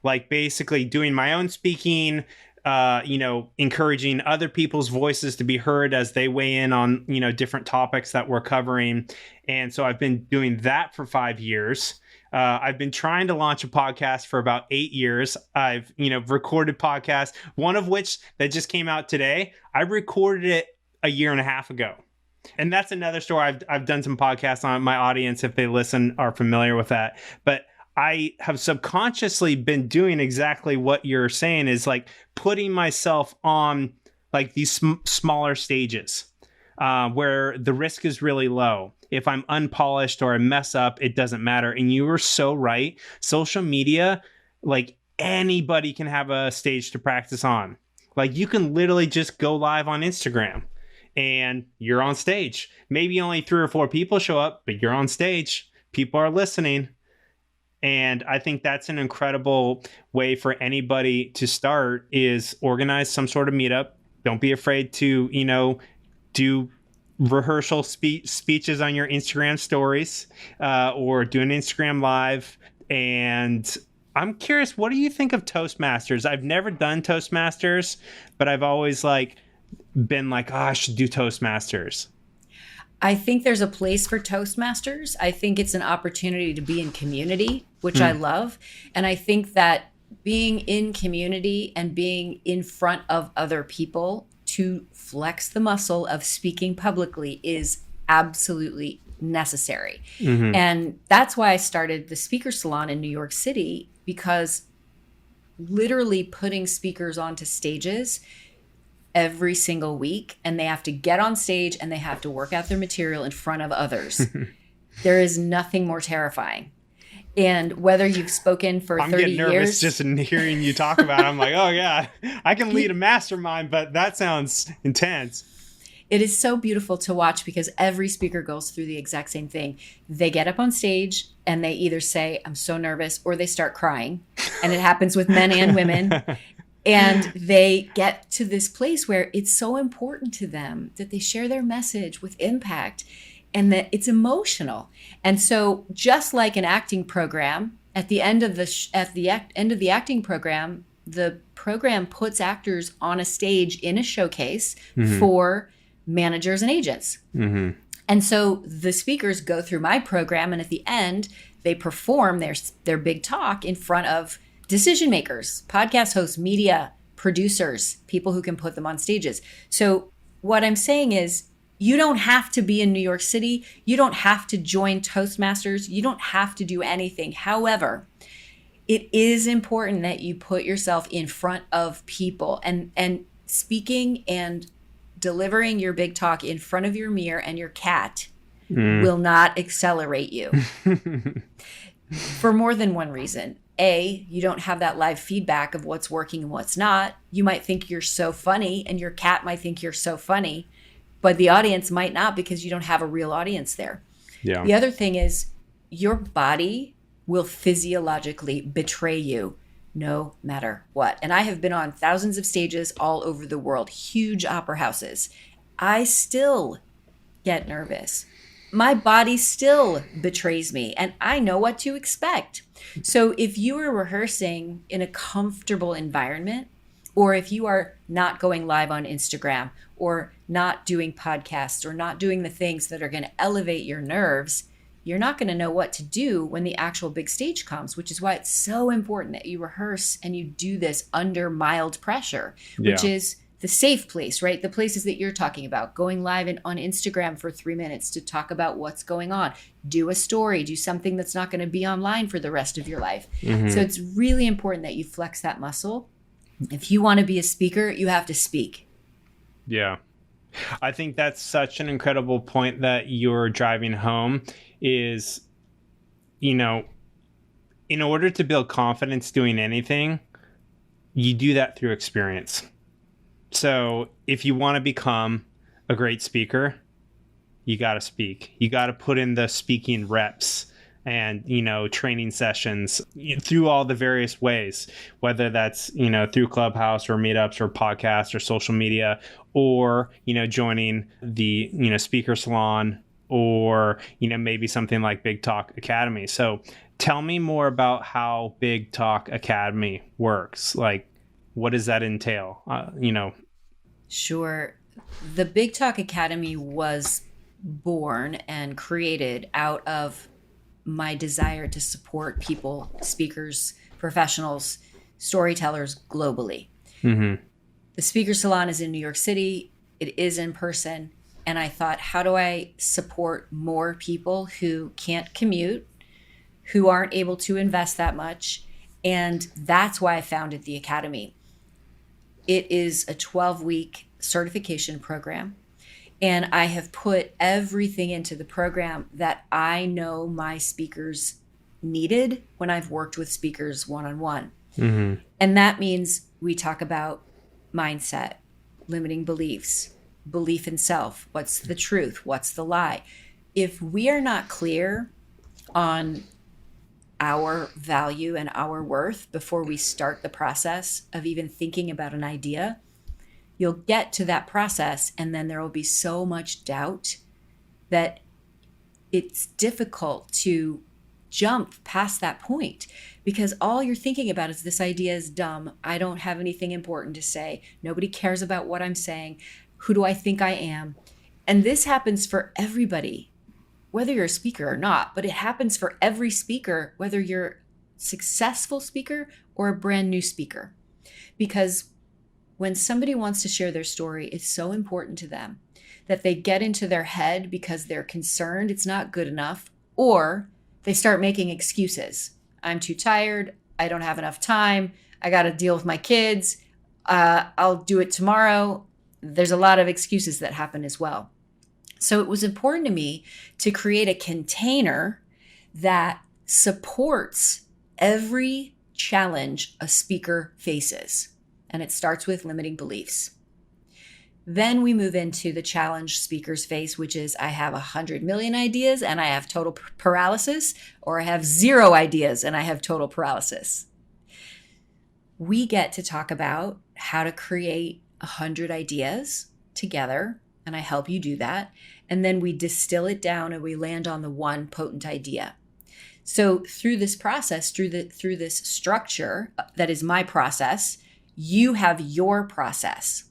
Speaker 2: like basically doing my own speaking, encouraging other people's voices to be heard as they weigh in on, different topics that we're covering. And so I've been doing that for 5 years. I've been trying to launch a podcast for about 8 years. I've, recorded podcasts, one of which that just came out today. I recorded it a year and a half ago. And that's another story. I've done some podcasts on. My audience, if they listen, are familiar with that. But I have subconsciously been doing exactly what you're saying, is like putting myself on like these smaller stages where the risk is really low. If I'm unpolished or I mess up, it doesn't matter. And you were so right. Social media, like anybody can have a stage to practice on. Like you can literally just go live on Instagram and you're on stage. Maybe only 3 or 4 people show up, but you're on stage. People are listening. And I think that's an incredible way for anybody to start, is organize some sort of meetup. Don't be afraid to, do rehearsal speeches on your Instagram stories or do an Instagram live. And I'm curious, what do you think of Toastmasters? I've never done Toastmasters, but I've always been like, I should do Toastmasters.
Speaker 1: I think there's a place for Toastmasters. I think it's an opportunity to be in community. which I love. And I think that being in community and being in front of other people to flex the muscle of speaking publicly is absolutely necessary. And that's why I started the speaker salon in New York City, because literally putting speakers onto stages every single week, and they have to get on stage and they have to work out their material in front of others. There is nothing more terrifying. And whether you've spoken for 30 years... I'm getting nervous
Speaker 2: just in hearing you talk about it. I'm like, oh yeah, I can lead a mastermind, but that sounds intense.
Speaker 1: It is so beautiful to watch because every speaker goes through the exact same thing. They get up on stage and they either say, I'm so nervous, or they start crying. And it happens with men and women. And they get to this place where it's so important to them that they share their message with impact and that it's emotional. And so just like an acting program, at the end of the acting program, the program puts actors on a stage in a showcase for managers and agents. And so the speakers go through my program, and at the end, they perform their big talk in front of decision makers, podcast hosts, media, producers, people who can put them on stages. So what I'm saying is, you don't have to be in New York City. You don't have to join Toastmasters. You don't have to do anything. However, it is important that you put yourself in front of people, and speaking and delivering your big talk in front of your mirror and your cat will not accelerate you for more than one reason. A, you don't have that live feedback of what's working and what's not. You might think you're so funny and your cat might think you're so funny, but the audience might not, because you don't have a real audience there.
Speaker 2: Yeah.
Speaker 1: The other thing is, your body will physiologically betray you no matter what. And I have been on thousands of stages all over the world, huge opera houses. I still get nervous. My body still betrays me, and I know what to expect. So if you are rehearsing in a comfortable environment, or if you are not going live on Instagram, or not doing podcasts, or not doing the things that are going to elevate your nerves, you're not going to know what to do when the actual big stage comes, which is why it's so important that you rehearse and you do this under mild pressure, which is the safe place, right? The places that you're talking about, going live on Instagram for 3 minutes to talk about what's going on, do a story, do something that's not going to be online for the rest of your life. So it's really important that you flex that muscle. If you want to be a speaker, you have to speak.
Speaker 2: Yeah. I think that's such an incredible point that you're driving home is, in order to build confidence doing anything, you do that through experience. So if you want to become a great speaker, you got to speak. You got to put in the speaking reps and, training sessions through all the various ways, whether that's, through Clubhouse or meetups or podcasts or social media, or, joining the, speaker salon, or, maybe something like Big Talk Academy. So tell me more about how Big Talk Academy works. Like, what does that entail?
Speaker 1: Sure. The Big Talk Academy was born and created out of my desire to support people, speakers, professionals, storytellers globally. The speaker salon is in New York City. It is in person. And I thought, how do I support more people who can't commute, who aren't able to invest that much? And that's why I founded the Academy. It is a 12-week certification program. And I have put everything into the program that I know my speakers needed when I've worked with speakers one-on-one. And that means we talk about mindset, limiting beliefs, belief in self, what's the truth, what's the lie. If we are not clear on our value and our worth before we start the process of even thinking about an idea, you'll get to that process and then there will be so much doubt that it's difficult to jump past that point, because all you're thinking about is, this idea is dumb. I don't have anything important to say. Nobody cares about what I'm saying. Who do I think I am? And this happens for everybody, whether you're a speaker or not, but it happens for every speaker, whether you're successful speaker or a brand new speaker. Because when somebody wants to share their story, it's so important to them that they get into their head because they're concerned it's not good enough, or they start making excuses. I'm too tired. I don't have enough time. I got to deal with my kids. I'll do it tomorrow. There's a lot of excuses that happen as well. So it was important to me to create a container that supports every challenge a speaker faces. And it starts with limiting beliefs. Then we move into the challenge speakers face, which is I have 100 million ideas and I have total paralysis, or I have 0 ideas and I have total paralysis. We get to talk about how to create 100 ideas together, and I help you do that. And then we distill it down and we land on the one potent idea. So through this process, through this structure that is my process, you have your process.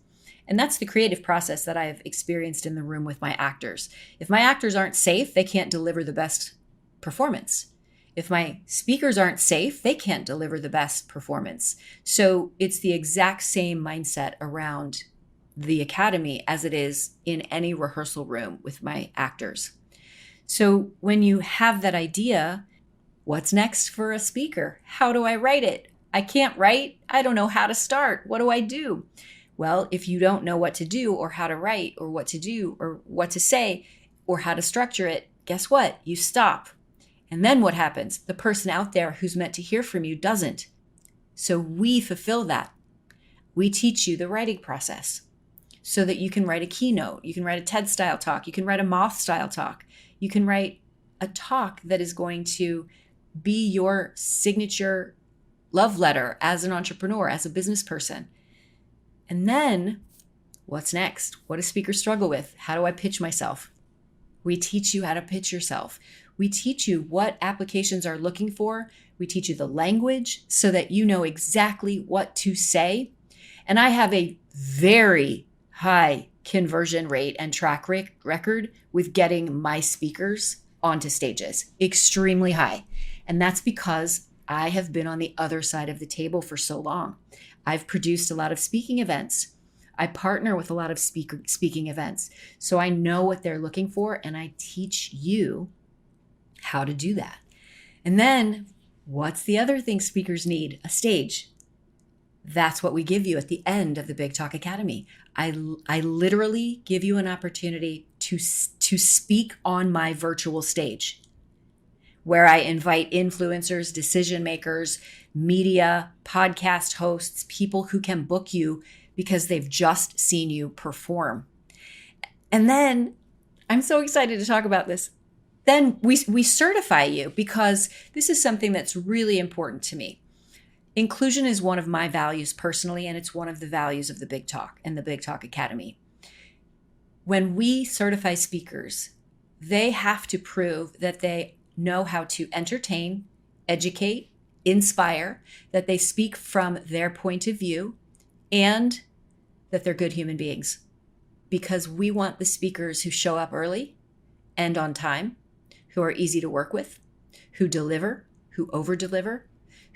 Speaker 1: And that's the creative process that I've experienced in the room with my actors. If my actors aren't safe, they can't deliver the best performance. If my speakers aren't safe, they can't deliver the best performance. So it's the exact same mindset around the academy as it is in any rehearsal room with my actors. So when you have that idea, what's next for a speaker? How do I write it? I can't write. I don't know how to start. What do I do? Well, if you don't know what to do or how to write or what to do or what to say or how to structure it, guess what? You stop. And then what happens? The person out there who's meant to hear from you doesn't. So we fulfill that. We teach you the writing process so that you can write a keynote. You can write a TED style talk. You can write a Moth style talk. You can write a talk that is going to be your signature love letter as an entrepreneur, as a business person. And then what's next? What do speakers struggle with? How do I pitch myself? We teach you how to pitch yourself. We teach you what applications are looking for. We teach you the language so that you know exactly what to say. And I have a very high conversion rate and track record with getting my speakers onto stages, extremely high. And that's because I have been on the other side of the table for so long. I've produced a lot of speaking events. I partner with a lot of speaking events. So I know what they're looking for, and I teach you how to do that. And then what's the other thing speakers need? A stage. That's what we give you at the end of the Big Talk Academy. I literally give you an opportunity to speak on my virtual stage, where I invite influencers, decision makers, media, podcast hosts, people who can book you because they've just seen you perform. And then, I'm so excited to talk about this. Then we certify you, because this is something that's really important to me. Inclusion is one of my values personally, and it's one of the values of the Big Talk and the Big Talk Academy. When we certify speakers, they have to prove that they know how to entertain, educate, inspire, that they speak from their point of view, and that they're good human beings. Because we want the speakers who show up early and on time, who are easy to work with, who deliver, who over-deliver,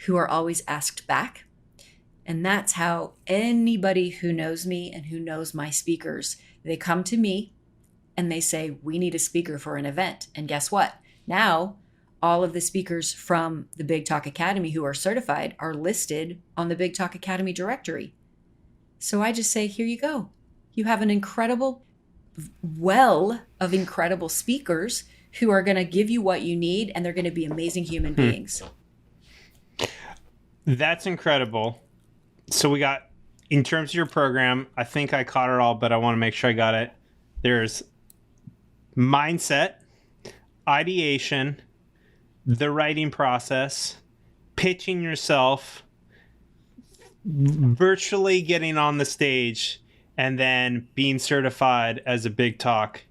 Speaker 1: who are always asked back. And that's how anybody who knows me and who knows my speakers, they come to me and they say, we need a speaker for an event. And guess what? Now, all of the speakers from the Big Talk Academy who are certified are listed on the Big Talk Academy directory. So I just say, here you go. You have an incredible well of incredible speakers who are going to give you what you need, and they're going to be amazing human beings.
Speaker 2: That's incredible. So we got, in terms of your program, I think I caught it all, but I want to make sure I got it. There's mindset, ideation, the writing process, pitching yourself, virtually getting on the stage, and then being certified as a Big Talk,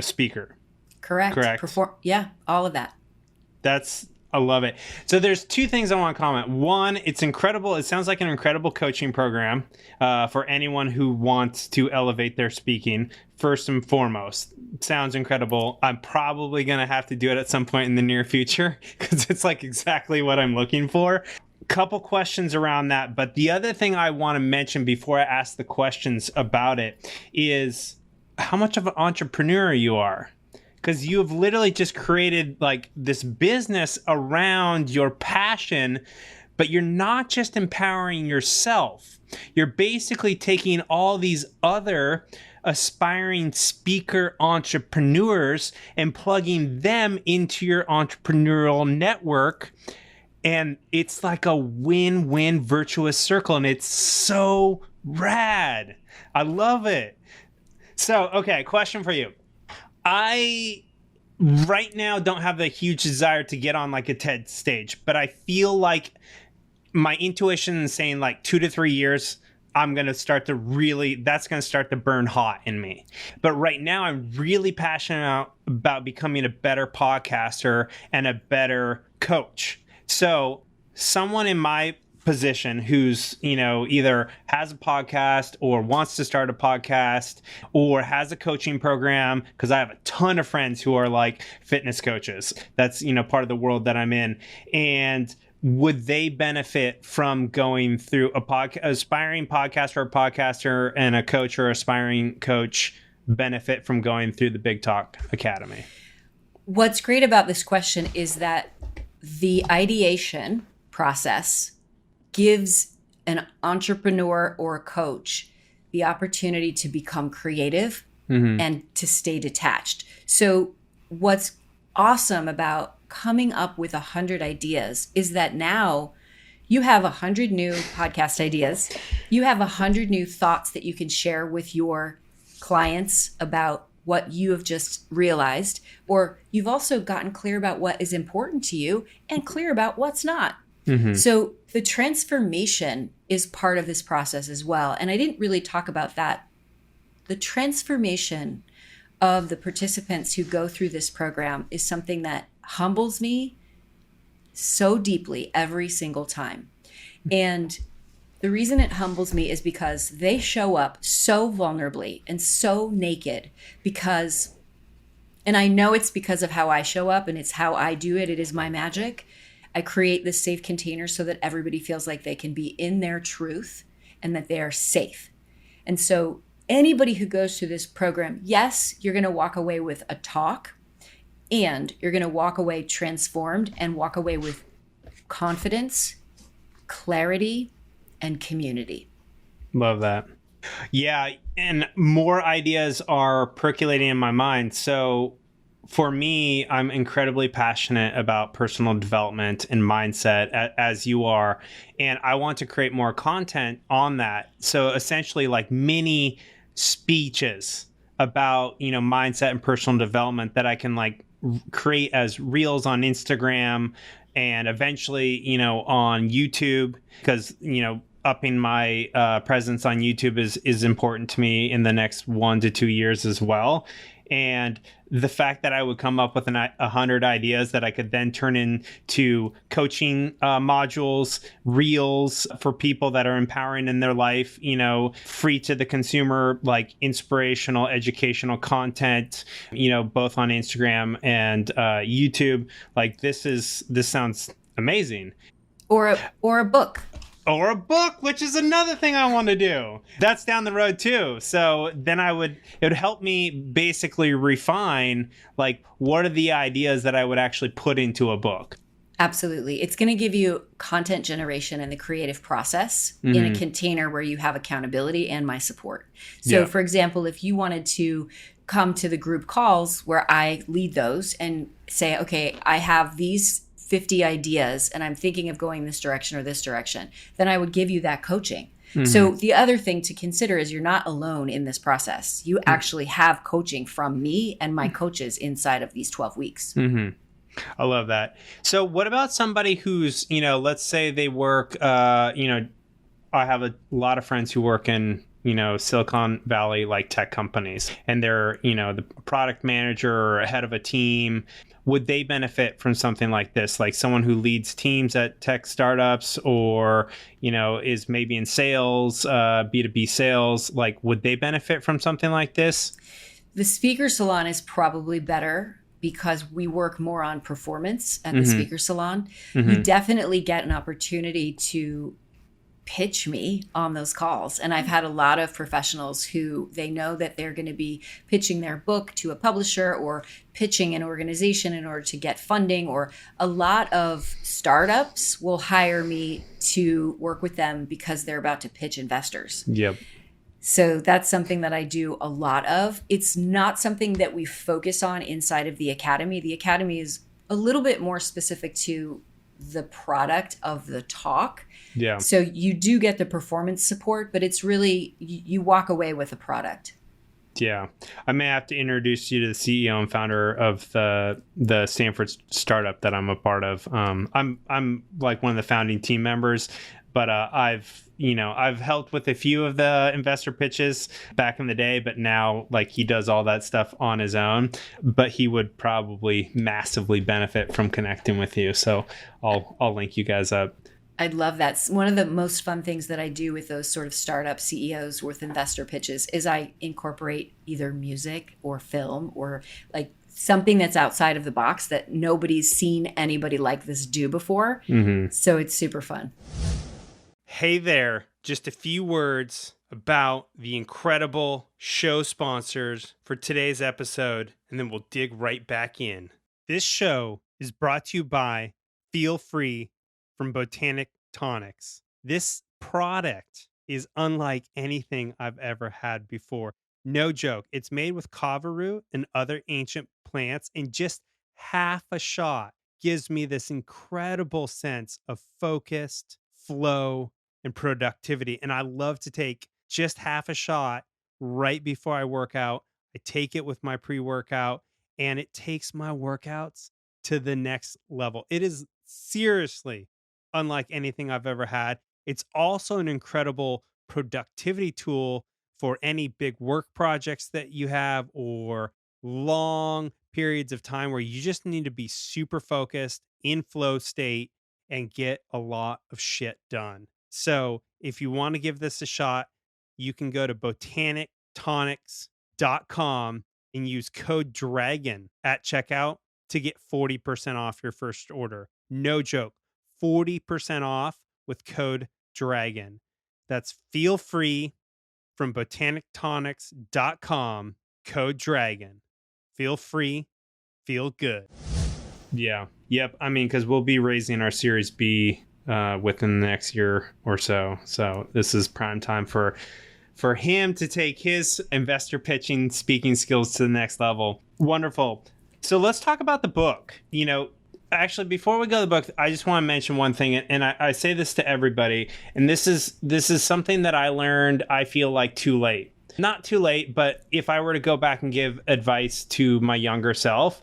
Speaker 2: speaker.
Speaker 1: Correct. Yeah, all of that.
Speaker 2: That's I love it. So there's two things I want to comment. One, it's incredible. It sounds like an incredible coaching program for anyone who wants to elevate their speaking. First and foremost, sounds incredible. I'm probably going to have to do it at some point in the near future because it's like exactly what I'm looking for. Couple questions around that. But the other thing I want to mention before I ask the questions about it is how much of an entrepreneur you are. Because you have literally just created like this business around your passion, but you're not just empowering yourself. You're basically taking all these other aspiring speaker entrepreneurs and plugging them into your entrepreneurial network. And it's like a win-win virtuous circle. And it's so rad. I love it. So, okay, question for you. I right now don't have the huge desire to get on like a TED stage, but I feel like my intuition is saying like 2 to 3 years, I'm going to start to that's going to start to burn hot in me. But right now I'm really passionate about becoming a better podcaster and a better coach. So someone in my position who's, either has a podcast or wants to start a podcast or has a coaching program, because I have a ton of friends who are like fitness coaches. That's, part of the world that I'm in. And would they benefit from going through aspiring podcaster or podcaster and a coach or aspiring coach benefit from going through the Big Talk Academy?
Speaker 1: What's great about this question is that the ideation process gives an entrepreneur or a coach the opportunity to become creative and to stay detached. So what's awesome about coming up with 100 ideas is that now you have 100 new podcast ideas. You have 100 new thoughts that you can share with your clients about what you have just realized, or you've also gotten clear about what is important to you and clear about what's not. So the transformation is part of this process as well. And I didn't really talk about that. The transformation of the participants who go through this program is something that humbles me so deeply every single time. And the reason it humbles me is because they show up so vulnerably and so naked and I know it's because of how I show up and it's how I do it. It is my magic. I create this safe container so that everybody feels like they can be in their truth and that they are safe. And so anybody who goes through this program, yes, you're going to walk away with a talk and you're going to walk away transformed and walk away with confidence, clarity, and community.
Speaker 2: Love that. Yeah. And more ideas are percolating in my mind. So for me, I'm incredibly passionate about personal development and mindset, as you are. And I want to create more content on that. So essentially like mini speeches about, mindset and personal development that I can like create as reels on Instagram and eventually, on YouTube, because, upping my presence on YouTube is important to me in the next 1 to 2 years as well. And the fact that I would come up with 100 ideas that I could then turn into coaching modules, reels for people that are empowering in their life, free to the consumer, like inspirational, educational content, both on Instagram and YouTube. Like this sounds amazing.
Speaker 1: Or a book.
Speaker 2: Or a book, which is another thing I want to do. That's down the road too. So then it would help me basically refine, like, what are the ideas that I would actually put into a book?
Speaker 1: Absolutely. It's going to give you content generation and the creative process in a container where you have accountability and my support. So for example, if you wanted to come to the group calls where I lead those and say, okay, I have these 50 ideas and I'm thinking of going this direction or this direction, then I would give you that coaching. So the other thing to consider is you're not alone in this process. You actually have coaching from me and my coaches inside of these 12 weeks.
Speaker 2: I love that. So what about somebody who's, let's say they work, I have a lot of friends who work in, Silicon Valley like tech companies, and they're, the product manager or head of a team. Would they benefit from something like this? Like someone who leads teams at tech startups or, is maybe in sales, B2B sales, like would they benefit from something like this?
Speaker 1: The speaker salon is probably better because we work more on performance at the speaker salon. You definitely get an opportunity to pitch me on those calls. And I've had a lot of professionals who they know that they're going to be pitching their book to a publisher or pitching an organization in order to get funding, or a lot of startups will hire me to work with them because they're about to pitch investors.
Speaker 2: Yep.
Speaker 1: So that's something that I do a lot of. It's not something that we focus on inside of the academy. The academy is a little bit more specific to the product of the talk.
Speaker 2: Yeah.
Speaker 1: So you do get the performance support, but it's really, you walk away with a product.
Speaker 2: Yeah. I may have to introduce you to the CEO and founder of the Stanford startup that I'm a part of. I'm like one of the founding team members, but I've helped with a few of the investor pitches back in the day, but now like he does all that stuff on his own, but he would probably massively benefit from connecting with you. So I'll link you guys up.
Speaker 1: I'd love that. One of the most fun things that I do with those sort of startup CEOs with investor pitches is I incorporate either music or film or like something that's outside of the box that nobody's seen anybody like this do before. So it's super fun.
Speaker 2: Hey there, just a few words about the incredible show sponsors for today's episode, and then we'll dig right back in. This show is brought to you by Feel Free from Botanic Tonics. This product is unlike anything I've ever had before. No joke. It's made with kava root and other ancient plants, and just half a shot gives me this incredible sense of focused flow and productivity. And I love to take just half a shot right before I work out. I take it with my pre-workout, and it takes my workouts to the next level. It is seriously unlike anything I've ever had. It's also an incredible productivity tool for any big work projects that you have or long periods of time where you just need to be super focused in flow state and get a lot of shit done. So if you want to give this a shot, you can go to botanictonics.com and use code DRAGON at checkout to get 40% off your first order. No joke. 40% off with code DRAGON. That's Feel Free from botanictonics.com, code DRAGON. Feel free, feel good. Yeah. Yep. I mean, because we'll be raising our Series B within the next year or so. So this is prime time for him to take his investor pitching, speaking skills to the next level. Wonderful. So let's talk about the book. Actually, before we go to the book, I just want to mention one thing, and I say this to everybody, and this is something that I learned, I feel like, too late. Not too late, but if I were to go back and give advice to my younger self,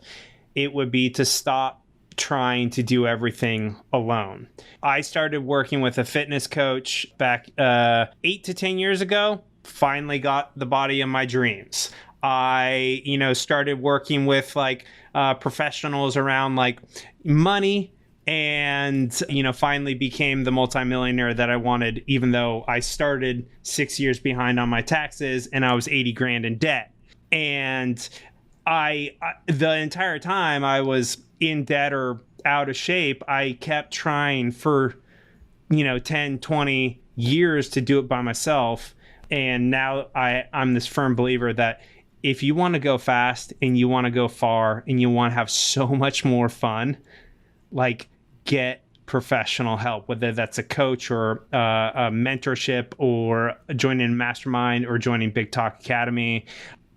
Speaker 2: it would be to stop trying to do everything alone. I started working with a fitness coach back 8 to 10 years ago, finally got the body of my dreams. I, started working with professionals around like money and, finally became the multimillionaire that I wanted, even though I started 6 years behind on my taxes and I was 80 grand in debt. And I the entire time I was in debt or out of shape, I kept trying for, 10, 20 years to do it by myself. And now I'm this firm believer that if you want to go fast and you want to go far and you want to have so much more fun, like get professional help, whether that's a coach or a mentorship or joining a mastermind or joining Big Talk Academy.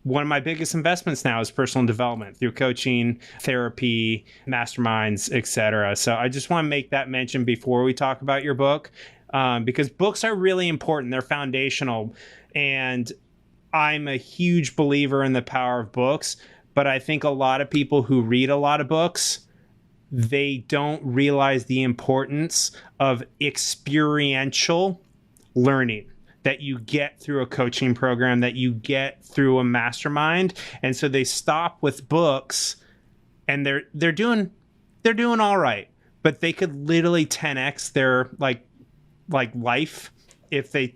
Speaker 2: One of my biggest investments now is personal development through coaching, therapy, masterminds, etc. So I just want to make that mention before we talk about your book, because books are really important. They're foundational. And I'm a huge believer in the power of books, but I think a lot of people who read a lot of books, they don't realize the importance of experiential learning. that you get through a coaching program, that you get through a mastermind. And so they stop with books, and they're doing all right, but they could literally 10x their like life if they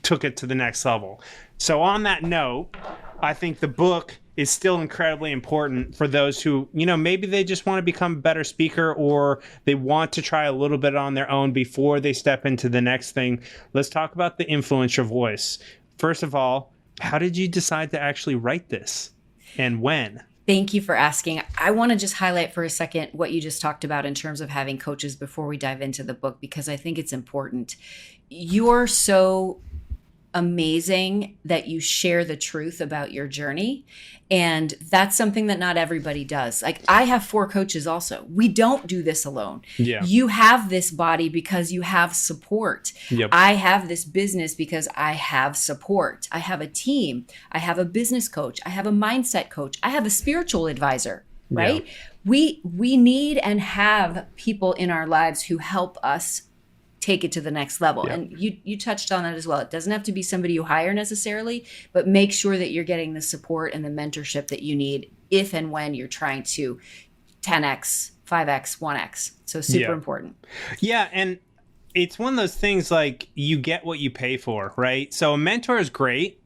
Speaker 2: took it to the next level. So on that note, I think the book is still incredibly important for those who, maybe they just want to become a better speaker, or they want to try a little bit on their own before they step into the next thing. Let's talk about the influential voice. First of all, how did you decide to actually write this, and when?
Speaker 1: Thank you for asking. I want to just highlight for a second what you just talked about in terms of having coaches before we dive into the book, because I think it's important. You're so amazing that you share the truth about your journey. And that's something that not everybody does. Like, I have 4 coaches also. We don't do this alone.
Speaker 2: Yeah.
Speaker 1: You have this body because you have support.
Speaker 2: Yep.
Speaker 1: I have this business because I have support. I have a team. I have a business coach. I have a mindset coach. I have a spiritual advisor, right? Yeah. We need and have people in our lives who help us take it to the next level. Yeah. And you touched on that as well. It doesn't have to be somebody you hire necessarily, but make sure that you're getting the support and the mentorship that you need if and when you're trying to 10x, 5x, 1x. So super important.
Speaker 2: Yeah. And it's one of those things, like, you get what you pay for, right? So a mentor is great.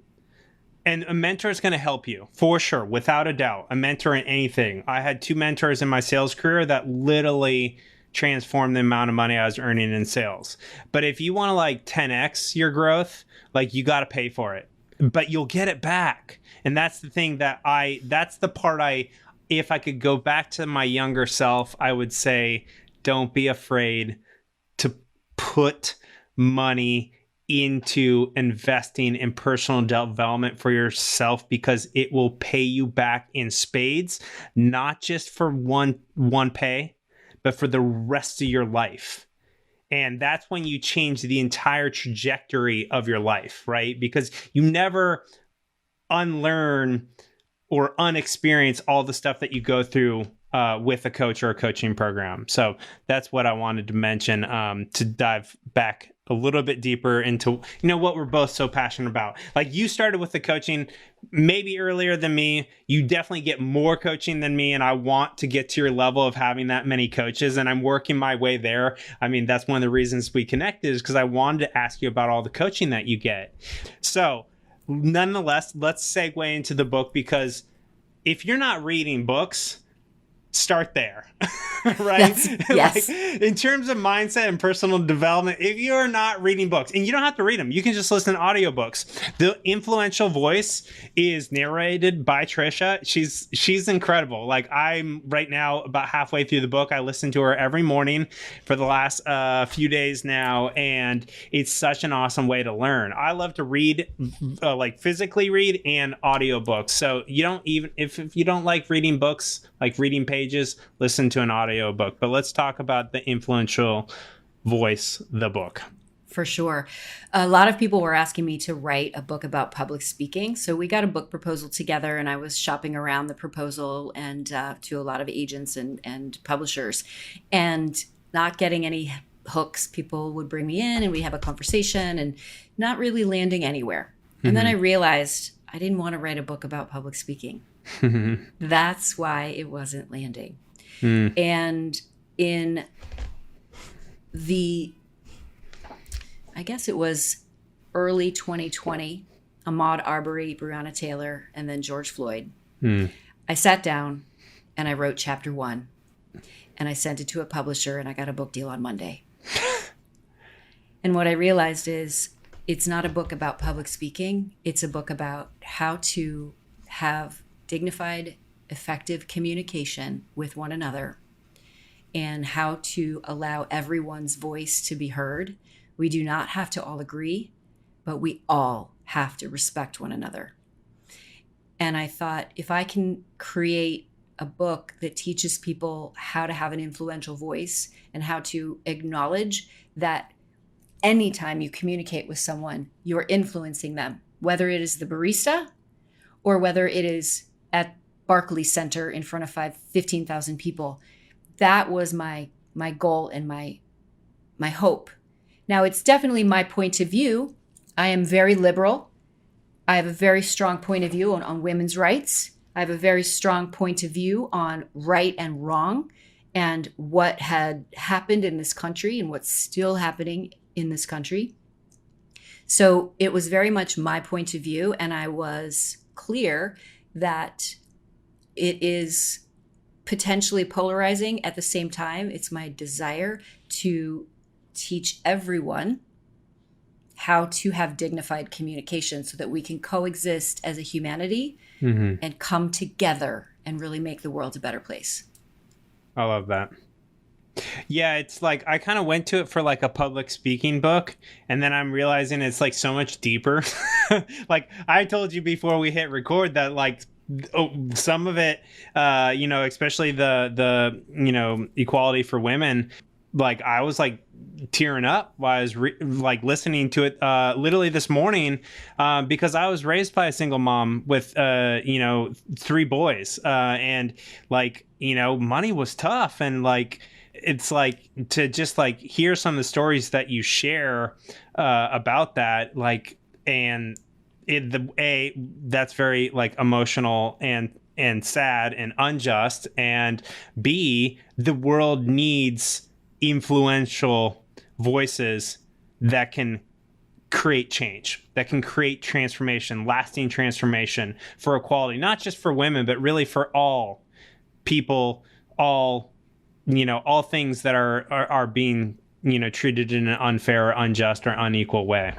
Speaker 2: And a mentor is going to help you for sure, without a doubt. A mentor in anything. I had 2 mentors in my sales career that literally transform the amount of money I was earning in sales. But if you want to like 10x your growth, like, you got to pay for it, but you'll get it back. And that's the thing that's the part if I could go back to my younger self, I would say, don't be afraid to put money into investing in personal development for yourself, because it will pay you back in spades, not just for one pay, but for the rest of your life. And that's when you change the entire trajectory of your life, right? Because you never unlearn or unexperience all the stuff that you go through with a coach or a coaching program. So that's what I wanted to mention, to dive back a little bit deeper into, what we're both so passionate about. Like, you started with the coaching maybe earlier than me. You definitely get more coaching than me, and I want to get to your level of having that many coaches, and I'm working my way there. I mean, that's one of the reasons we connected, is because I wanted to ask you about all the coaching that you get. So nonetheless, let's segue into the book, because if you're not reading books, start there, right?
Speaker 1: Yes.
Speaker 2: Like, in terms of mindset and personal development, if you're not reading books, and you don't have to read them, you can just listen to audiobooks. The Influential Voice is narrated by Tricia. She's incredible. Like, I'm right now about halfway through the book. I listen to her every morning for the last few days now, and it's such an awesome way to learn. I love to read, like physically read, and audiobooks. So you don't even, if you don't like reading books, like reading pages, listen to an audio book. But let's talk about the Influential Voice, the book.
Speaker 1: For sure. A lot of people were asking me to write a book about public speaking. So we got a book proposal together, and I was shopping around the proposal and to a lot of agents and publishers, and not getting any hooks. People would bring me in and we have a conversation, and not really landing anywhere. Mm-hmm. And then I realized I didn't want to write a book about public speaking. That's why it wasn't landing. And in I guess it was early 2020, Ahmaud Arbery, Breonna Taylor, and then George Floyd, I sat down and I wrote chapter 1, and I sent it to a publisher, and I got a book deal on Monday. And what I realized is, it's not a book about public speaking. It's a book about how to have dignified, effective communication with one another, and how to allow everyone's voice to be heard. We do not have to all agree, but we all have to respect one another. And I thought, if I can create a book that teaches people how to have an influential voice and how to acknowledge that anytime you communicate with someone, you're influencing them, whether it is the barista or whether it is at Barclays Center in front of 15,000 people. That was my goal and my hope. Now, it's definitely my point of view. I am very liberal. I have a very strong point of view on women's rights. I have a very strong point of view on right and wrong and what had happened in this country and what's still happening in this country. So it was very much my point of view, and I was clear that it is potentially polarizing. At the same time, it's my desire to teach everyone how to have dignified communication so that we can coexist as a humanity and come together and really make the world a better place.
Speaker 2: I love that. Yeah, it's like I kind of went to it for like a public speaking book, and then I'm realizing it's like so much deeper. Like I told you before we hit record that like some of it, especially the equality for women, like I was like tearing up while I was like listening to it literally this morning because I was raised by a single mom with 3 boys and like money was tough, and like it's like to just like hear some of the stories that you share about that, like, and that's very like emotional and sad and unjust, and B, the world needs influential voices that can create change, that can create transformation, lasting transformation for equality, not just for women, but really for all people, all things that are being, treated in an unfair, unjust, or unequal way.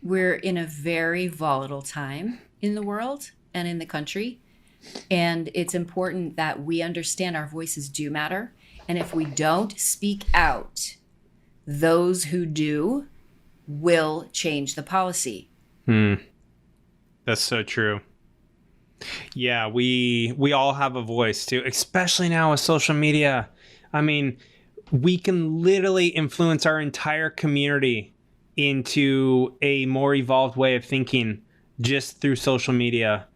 Speaker 1: We're in a very volatile time in the world and in the country. And it's important that we understand our voices do matter. And if we don't speak out, those who do will change the policy.
Speaker 2: That's so true. Yeah, we all have a voice too, especially now with social media. I mean, we can literally influence our entire community into a more evolved way of thinking just through social media.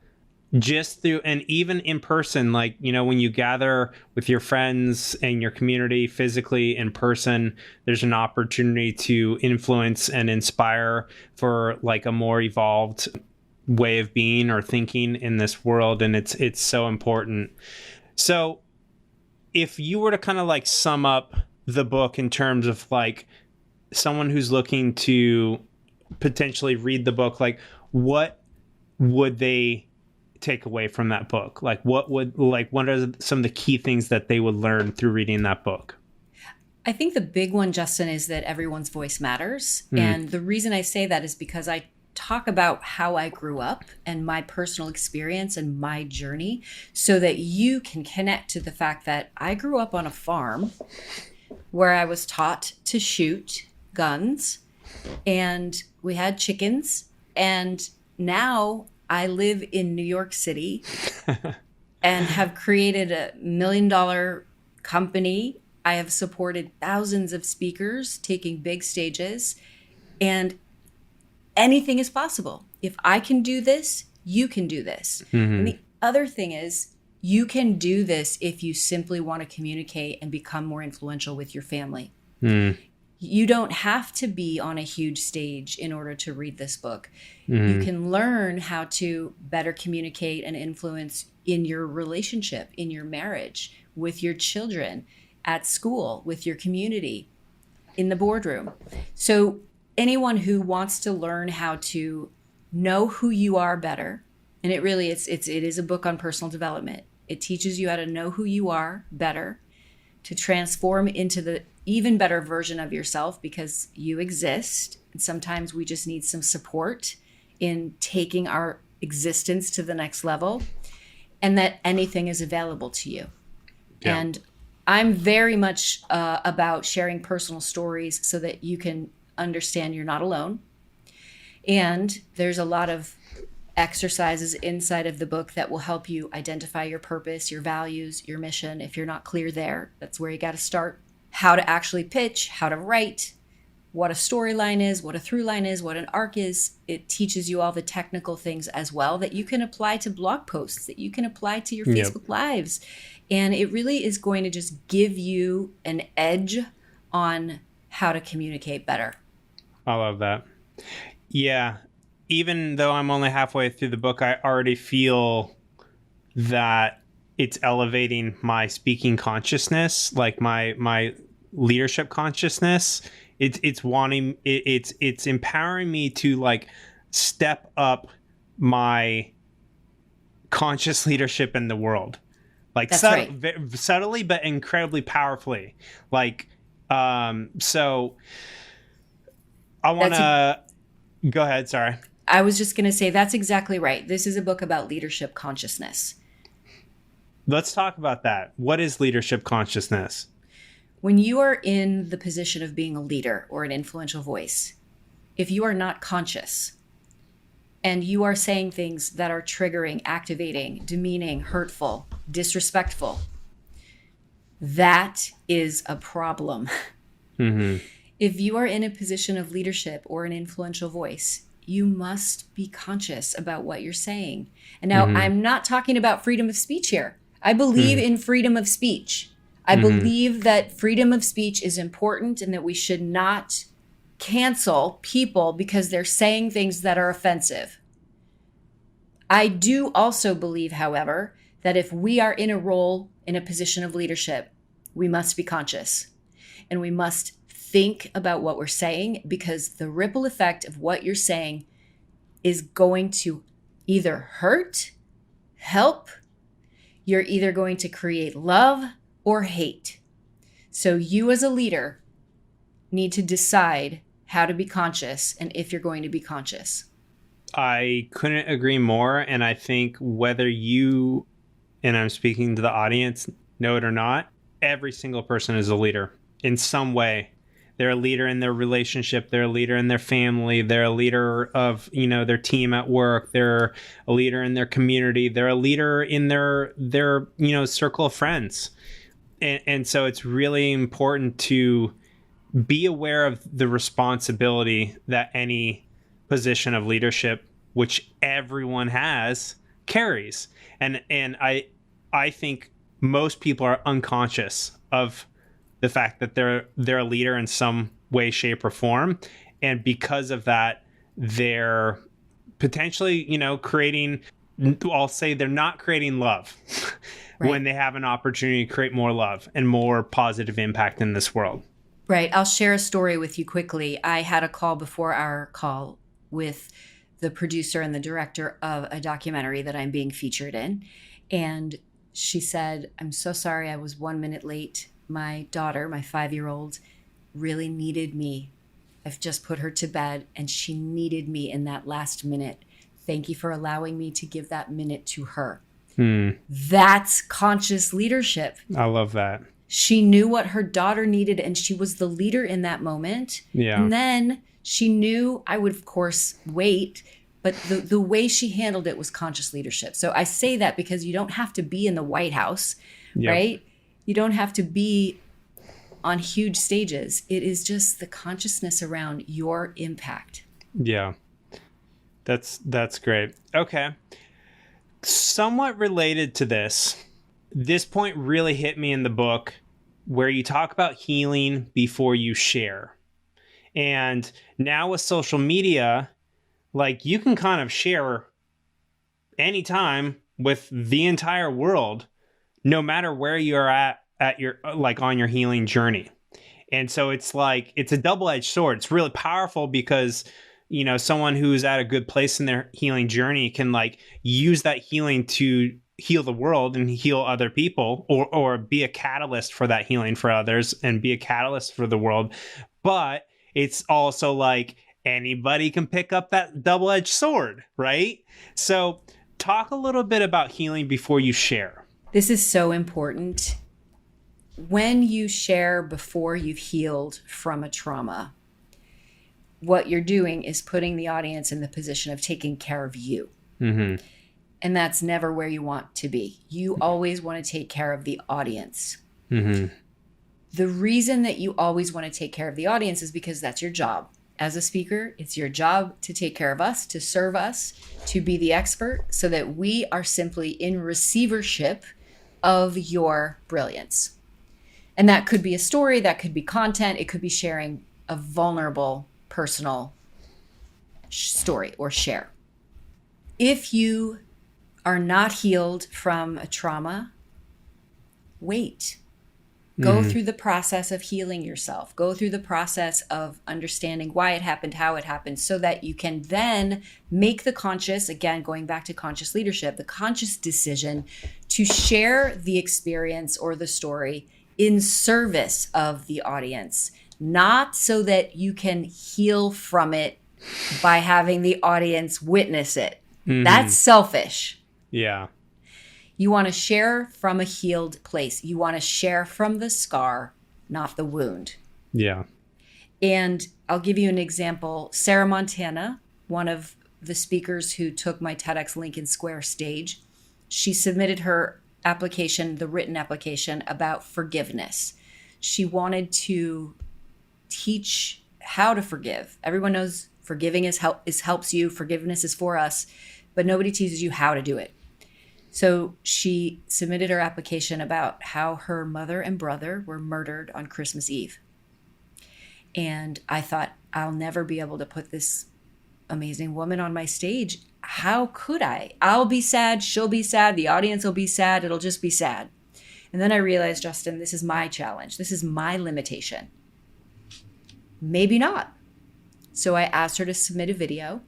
Speaker 2: And even in person, like, when you gather with your friends and your community physically in person, there's an opportunity to influence and inspire for like a more evolved way of being or thinking in this world. And it's so important. So if you were to kind of like sum up the book in terms of like someone who's looking to potentially read the book, like what would they take away from that book? Like what are some of the key things that they would learn through reading that book?
Speaker 1: I think the big one, Justin, is that everyone's voice matters. And the reason I say that is because I talk about how I grew up and my personal experience and my journey so that you can connect to the fact that I grew up on a farm where I was taught to shoot guns and we had chickens, and now I live in New York City and have created $1 million company. I have supported thousands of speakers taking big stages, and anything is possible. If I can do this, you can do this. And the other thing is, you can do this if you simply want to communicate and become more influential with your family. You don't have to be on a huge stage in order to read this book. You can learn how to better communicate and influence in your relationship, in your marriage, with your children, at school, with your community, in the boardroom. So anyone who wants to learn how to know who you are better, and it really it is a book on personal development. It teaches you how to know who you are better, to transform into the even better version of yourself, because you exist. And sometimes we just need some support in taking our existence to the next level, and that anything is available to you. Yeah. And I'm very much about sharing personal stories so that you can understand you're not alone. And there's a lot of exercises inside of the book that will help you identify your purpose, your values, your mission. If you're not clear there, that's where you got to start. How to actually pitch, how to write, what a storyline is, what a through line is, what an arc is. It teaches you all the technical things as well that you can apply to blog posts, that you can apply to your Facebook Lives. And it really is going to just give you an edge on how to communicate better.
Speaker 2: I love that. Yeah. Even though I'm only halfway through the book, I already feel that it's elevating my speaking consciousness, like my leadership consciousness. It's empowering me to like step up my conscious leadership in the world, like
Speaker 1: That's right.
Speaker 2: subtly but incredibly powerfully. Like, so I want to go ahead. Sorry.
Speaker 1: I was just going to say that's exactly right. This is a book about leadership consciousness.
Speaker 2: Let's talk about that. What is leadership consciousness?
Speaker 1: When you are in the position of being a leader or an influential voice, if you are not conscious and you are saying things that are triggering, activating, demeaning, hurtful, disrespectful, that is a problem.
Speaker 2: Mm-hmm.
Speaker 1: If you are in a position of leadership or an influential voice, you must be conscious about what you're saying. And now I'm not talking about freedom of speech here. I believe in freedom of speech. I believe that freedom of speech is important and that we should not cancel people because they're saying things that are offensive. I do also believe, however, that if we are in a role, in a position of leadership, we must be conscious and we must think about what we're saying, because the ripple effect of what you're saying is going to either hurt, help. You're either going to create love or hate. So you as a leader need to decide how to be conscious and if you're going to be conscious.
Speaker 2: I couldn't agree more. And I think whether you, and I'm speaking to the audience, know it or not, every single person is a leader in some way. They're a leader in their relationship. They're a leader in their family. They're a leader of, their team at work. They're a leader in their community. They're a leader in their circle of friends. And so it's really important to be aware of the responsibility that any position of leadership, which everyone has, carries. And I think most people are unconscious of the fact that they're a leader in some way, shape, or form. And because of that, they're potentially, creating, I'll say they're not creating love right. when they have an opportunity to create more love and more positive impact in this world.
Speaker 1: Right. I'll share a story with you quickly. I had a call before our call with the producer and the director of a documentary that I'm being featured in. And she said, "I'm so sorry I was 1 minute late. My daughter, my 5-year-old, really needed me. I've just put her to bed and she needed me in that last minute. Thank you for allowing me to give that minute to her." That's conscious leadership.
Speaker 2: I love that.
Speaker 1: She knew what her daughter needed and she was the leader in that moment.
Speaker 2: Yeah.
Speaker 1: And then she knew I would, of course, wait, but the way she handled it was conscious leadership. So I say that because you don't have to be in the White House, right? You don't have to be on huge stages. It is just the consciousness around your impact.
Speaker 2: Yeah. That's great. Okay. Somewhat related to this point really hit me in the book where you talk about healing before you share. And now with social media, like you can kind of share anytime with the entire world, no matter where you're at your, like on your healing journey. And so it's like, it's a double-edged sword. It's really powerful because, someone who's at a good place in their healing journey can like use that healing to heal the world and heal other people, or be a catalyst for that healing for others and be a catalyst for the world. But it's also like anybody can pick up that double-edged sword, right? So talk a little bit about healing before you share.
Speaker 1: This is so important. When you share before you've healed from a trauma, what you're doing is putting the audience in the position of taking care of you. Mm-hmm. And that's never where you want to be. You always want to take care of the audience. Mm-hmm. The reason that you always want to take care of the audience is because that's your job. As a speaker, it's your job to take care of us, to serve us, to be the expert, so that we are simply in receivership of your brilliance. And that could be a story, that could be content, it could be sharing a vulnerable, personal story or share. If you are not healed from a trauma, wait. Go through the process of healing yourself. Go through the process of understanding why it happened, how it happened, so that you can then make the conscious, again, going back to conscious leadership, the conscious decision to share the experience or the story in service of the audience, not so that you can heal from it by having the audience witness it. That's selfish.
Speaker 2: Yeah.
Speaker 1: You want to share from a healed place. You want to share from the scar, not the wound.
Speaker 2: Yeah.
Speaker 1: And I'll give you an example. Sarah Montana, one of the speakers who took my TEDx Lincoln Square stage, she submitted her application, the written application, about forgiveness. She wanted to teach how to forgive. Everyone knows forgiving helps you. Forgiveness is for us, but nobody teaches you how to do it. So she submitted her application about how her mother and brother were murdered on Christmas Eve. And I thought, I'll never be able to put this amazing woman on my stage. How could I? I'll be sad. She'll be sad. The audience will be sad. It'll just be sad. And then I realized, Justin, this is my challenge. This is my limitation. Maybe not. So I asked her to submit a video.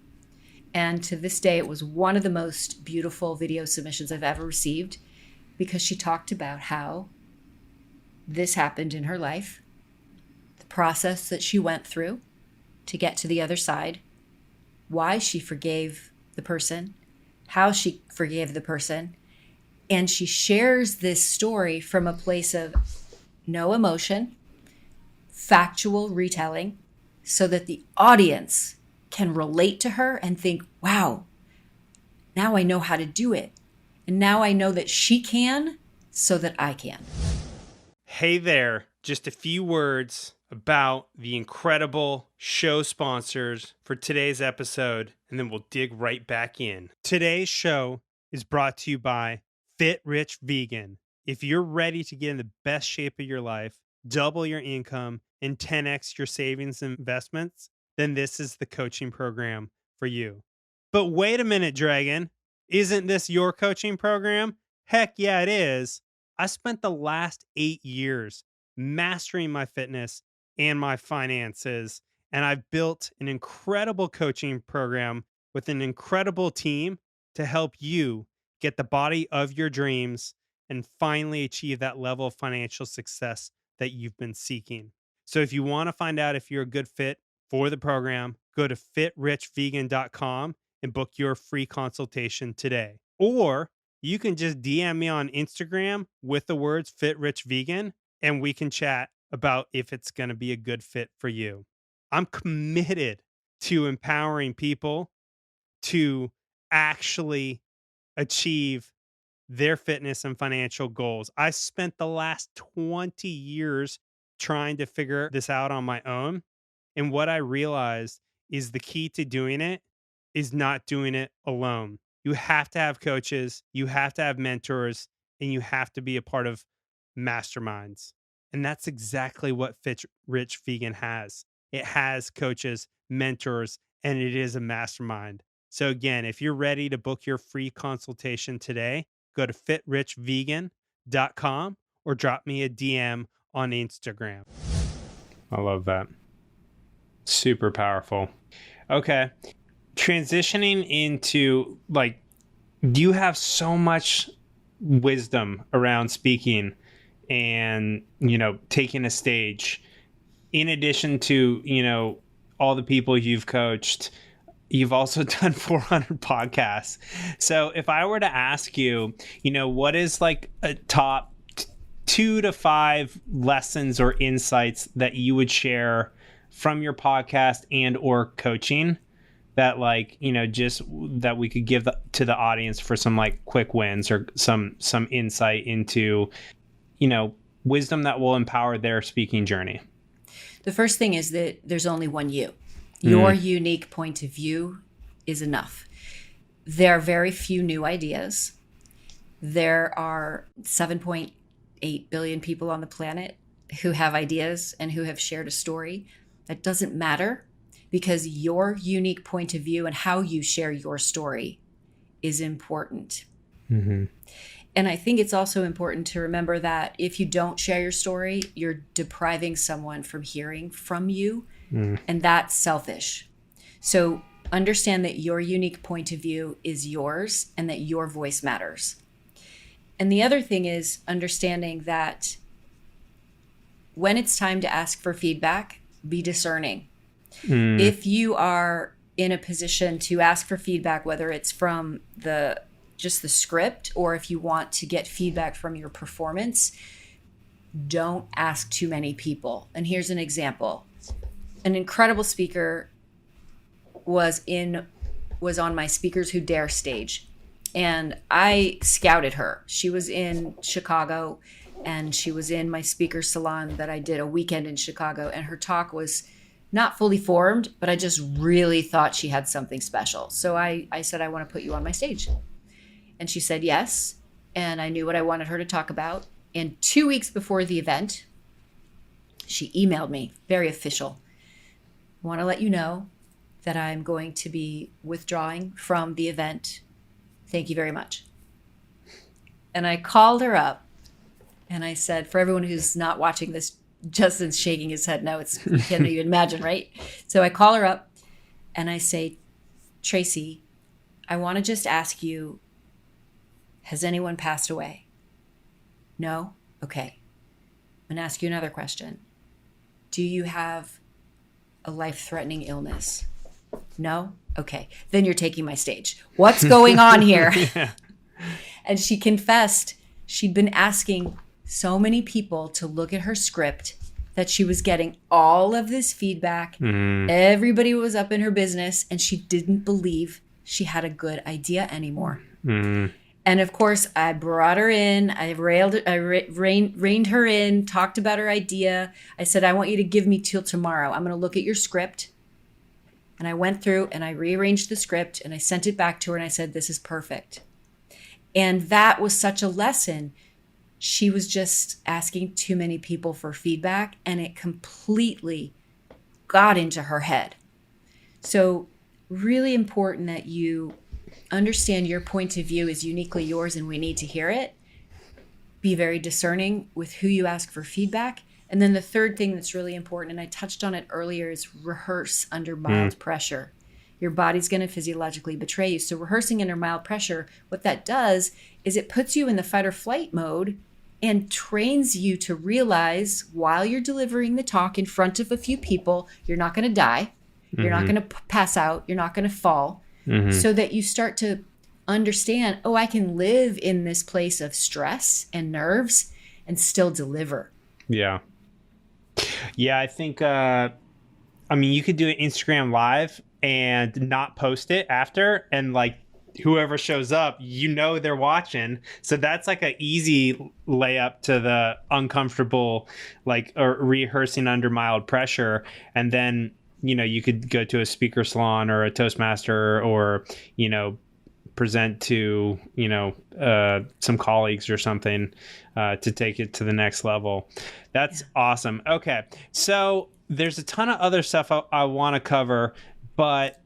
Speaker 1: And to this day, it was one of the most beautiful video submissions I've ever received, because she talked about how this happened in her life, the process that she went through to get to the other side, why she forgave the person, how she forgave the person. And she shares this story from a place of no emotion, factual retelling, so that the audience can relate to her and think, wow, now I know how to do it. And now I know that she can, so that I can.
Speaker 2: Hey there, just a few words about the incredible show sponsors for today's episode, and then we'll dig right back in. Today's show is brought to you by Fit Rich Vegan. If you're ready to get in the best shape of your life, double your income, and 10x your savings and investments, then this is the coaching program for you. But wait a minute, Dragon. Isn't this your coaching program? Heck yeah, it is. I spent the last 8 years mastering my fitness and my finances, and I've built an incredible coaching program with an incredible team to help you get the body of your dreams and finally achieve that level of financial success that you've been seeking. So if you want to find out if you're a good fit for the program, go to fitrichvegan.com and book your free consultation today. Or you can just DM me on Instagram with the words FitRichVegan, and we can chat about if it's going to be a good fit for you. I'm committed to empowering people to actually achieve their fitness and financial goals. I spent the last 20 years trying to figure this out on my own. And what I realized is the key to doing it is not doing it alone. You have to have coaches, you have to have mentors, and you have to be a part of masterminds. And that's exactly what Fit Rich Vegan has. It has coaches, mentors, and it is a mastermind. So again, if you're ready to book your free consultation today, go to fitrichvegan.com or drop me a DM on Instagram. I love that. Super powerful. Okay. Transitioning into, like, you have so much wisdom around speaking and, taking a stage. In addition to, all the people you've coached, you've also done 400 podcasts. So if I were to ask you, what is like a top 2 to 5 lessons or insights that you would share from your podcast and or coaching that just that we could give to the audience for some quick wins or some insight into, wisdom that will empower their speaking journey?
Speaker 1: The first thing is that there's only one you. Your unique point of view is enough. There are very few new ideas. There are 7.8 billion people on the planet who have ideas and who have shared a story. That doesn't matter. because your unique point of view and how you share your story is important.
Speaker 2: Mm-hmm.
Speaker 1: And I think it's also important to remember that if you don't share your story, you're depriving someone from hearing from you, and that's selfish. So understand that your unique point of view is yours and that your voice matters. And the other thing is understanding that when it's time to ask for feedback, be discerning. If you are in a position to ask for feedback, whether it's from just the script or if you want to get feedback from your performance, don't ask too many people. And here's an example. An incredible speaker was on my Speakers Who Dare stage, and I scouted her. She was in Chicago, and she was in my speaker salon that I did a weekend in Chicago, and her talk was not fully formed, but I just really thought she had something special. So I said, I want to put you on my stage. And she said yes, and I knew what I wanted her to talk about. And 2 weeks before the event, she emailed me, very official. I want to let you know that I'm going to be withdrawing from the event. Thank you very much. And I called her up and I said, for everyone who's not watching this, Justin's shaking his head. No, you can't even imagine, right? So I call her up and I say, Tracy, I want to just ask you, has anyone passed away? No? Okay. I'm going to ask you another question. Do you have a life-threatening illness? No? Okay. Then you're taking my stage. What's going on here?
Speaker 2: Yeah.
Speaker 1: And she confessed she'd been asking so many people to look at her script that she was getting all of this feedback. Everybody was up in her business, and she didn't believe she had a good idea anymore. And of course, I brought her in. I reined her in, talked about her idea. I said, I want you to give me till tomorrow. I'm going to look at your script. And I went through and I rearranged the script and I sent it back to her and I said, this is perfect. And that was such a lesson. She was just asking too many people for feedback, and it completely got into her head. So really important that you understand your point of view is uniquely yours and we need to hear it. Be very discerning with who you ask for feedback. And then the third thing that's really important, and I touched on it earlier, is rehearse under mild pressure. Your body's going to physiologically betray you. So rehearsing under mild pressure, what that does is it puts you in the fight or flight mode and trains you to realize while you're delivering the talk in front of a few people, you're not going to die. You're not going to pass out. You're not going to fall. So that you start to understand, oh, I can live in this place of stress and nerves and still deliver.
Speaker 2: Yeah. Yeah, I think, you could do an Instagram live and not post it after, and like whoever shows up, they're watching. So that's like an easy layup to the uncomfortable, or rehearsing under mild pressure. And then, you could go to a speaker salon or a Toastmaster or, present to, some colleagues or something to take it to the next level. That's awesome. Okay. So there's a ton of other stuff I want to cover, but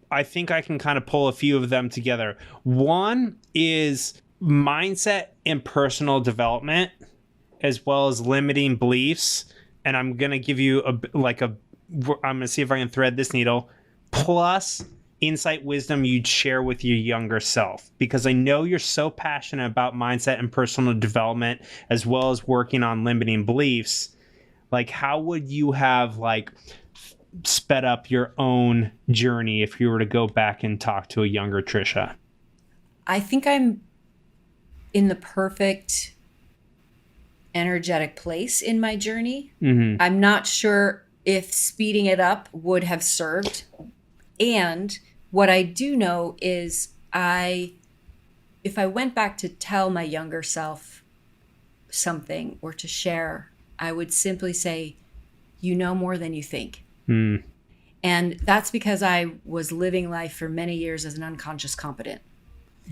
Speaker 2: I think I can kind of pull a few of them together. One is mindset and personal development, as well as limiting beliefs. And I'm going to give you I'm going to see if I can thread this needle, plus insight, wisdom you'd share with your younger self, because I know you're so passionate about mindset and personal development, as well as working on limiting beliefs. Like, how would you have sped up your own journey if you were to go back and talk to a younger Tricia?
Speaker 1: I think I'm in the perfect energetic place in my journey. I'm not sure if speeding it up would have served. And what I do know is if I went back to tell my younger self something or to share, I would simply say, you know more than you think. And that's because I was living life for many years as an unconscious competent.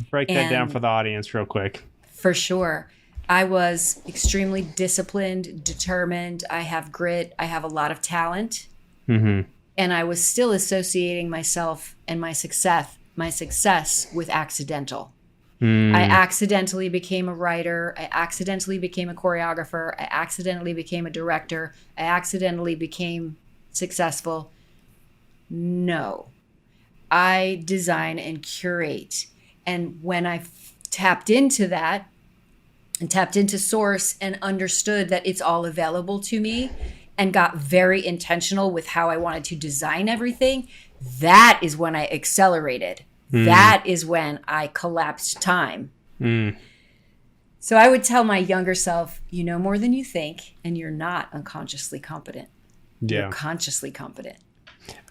Speaker 2: Break that down for the audience real quick.
Speaker 1: For sure. I was extremely disciplined, determined. I have grit. I have a lot of talent. And I was still associating myself and my success with accidental. I accidentally became a writer. I accidentally became a choreographer. I accidentally became a director. I accidentally became successful. No. I design and curate. And when I tapped into that and tapped into source and understood that it's all available to me and got very intentional with how I wanted to design everything, that is when I accelerated. That is when I collapsed time. So I would tell my younger self, you know more than you think, and you're not unconsciously competent.
Speaker 2: Yeah.
Speaker 1: You're consciously competent.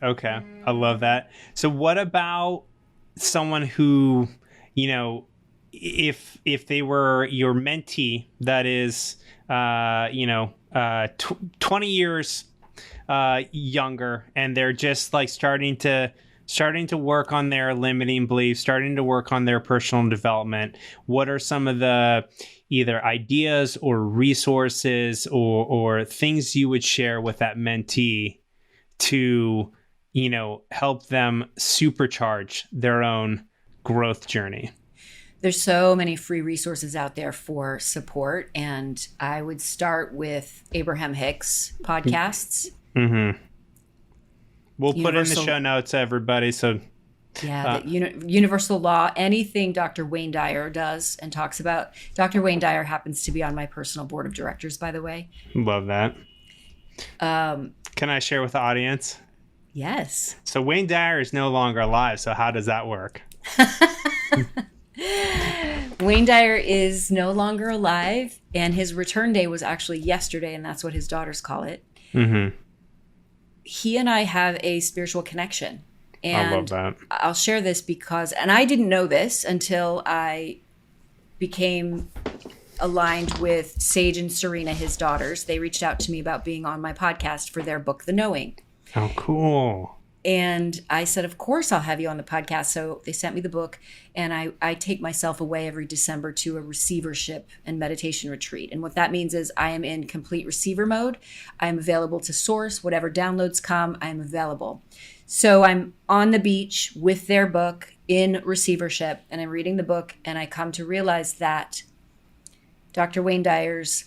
Speaker 2: Okay. I love that. So what about someone who, you know, if they were your mentee, that is, 20 years younger, and they're just like starting to work on their limiting beliefs, starting to work on their personal development, what are some of the either ideas or resources or things you would share with that mentee to, you know, help them supercharge their own growth journey?
Speaker 1: There's so many free resources out there for support. And I would start with Abraham Hicks podcasts.
Speaker 2: Mm-hmm. We'll put in the show notes, everybody. So
Speaker 1: yeah, universal law, anything Dr. Wayne Dyer does and talks about. Dr. Wayne Dyer happens to be on my personal board of directors, by the way.
Speaker 2: Love that. Can I share with the audience?
Speaker 1: Yes.
Speaker 2: So Wayne Dyer is no longer alive. So how does that work?
Speaker 1: Wayne Dyer is no longer alive, and his return day was actually yesterday, and that's what his daughters call it.
Speaker 2: Mm-hmm.
Speaker 1: He and I have a spiritual connection. And
Speaker 2: I love that.
Speaker 1: I'll share this because, and I didn't know this until I became aligned with Sage and Serena, his daughters. They reached out to me about being on my podcast for their book, The Knowing.
Speaker 2: Oh, cool.
Speaker 1: And I said, of course, I'll have you on the podcast. So they sent me the book, and I take myself away every December to a receivership and meditation retreat. And what that means is I am in complete receiver mode. I'm available to source. Whatever downloads come, I'm available. So I'm on the beach with their book in receivership, and I'm reading the book, and I come to realize that Dr. Wayne Dyer's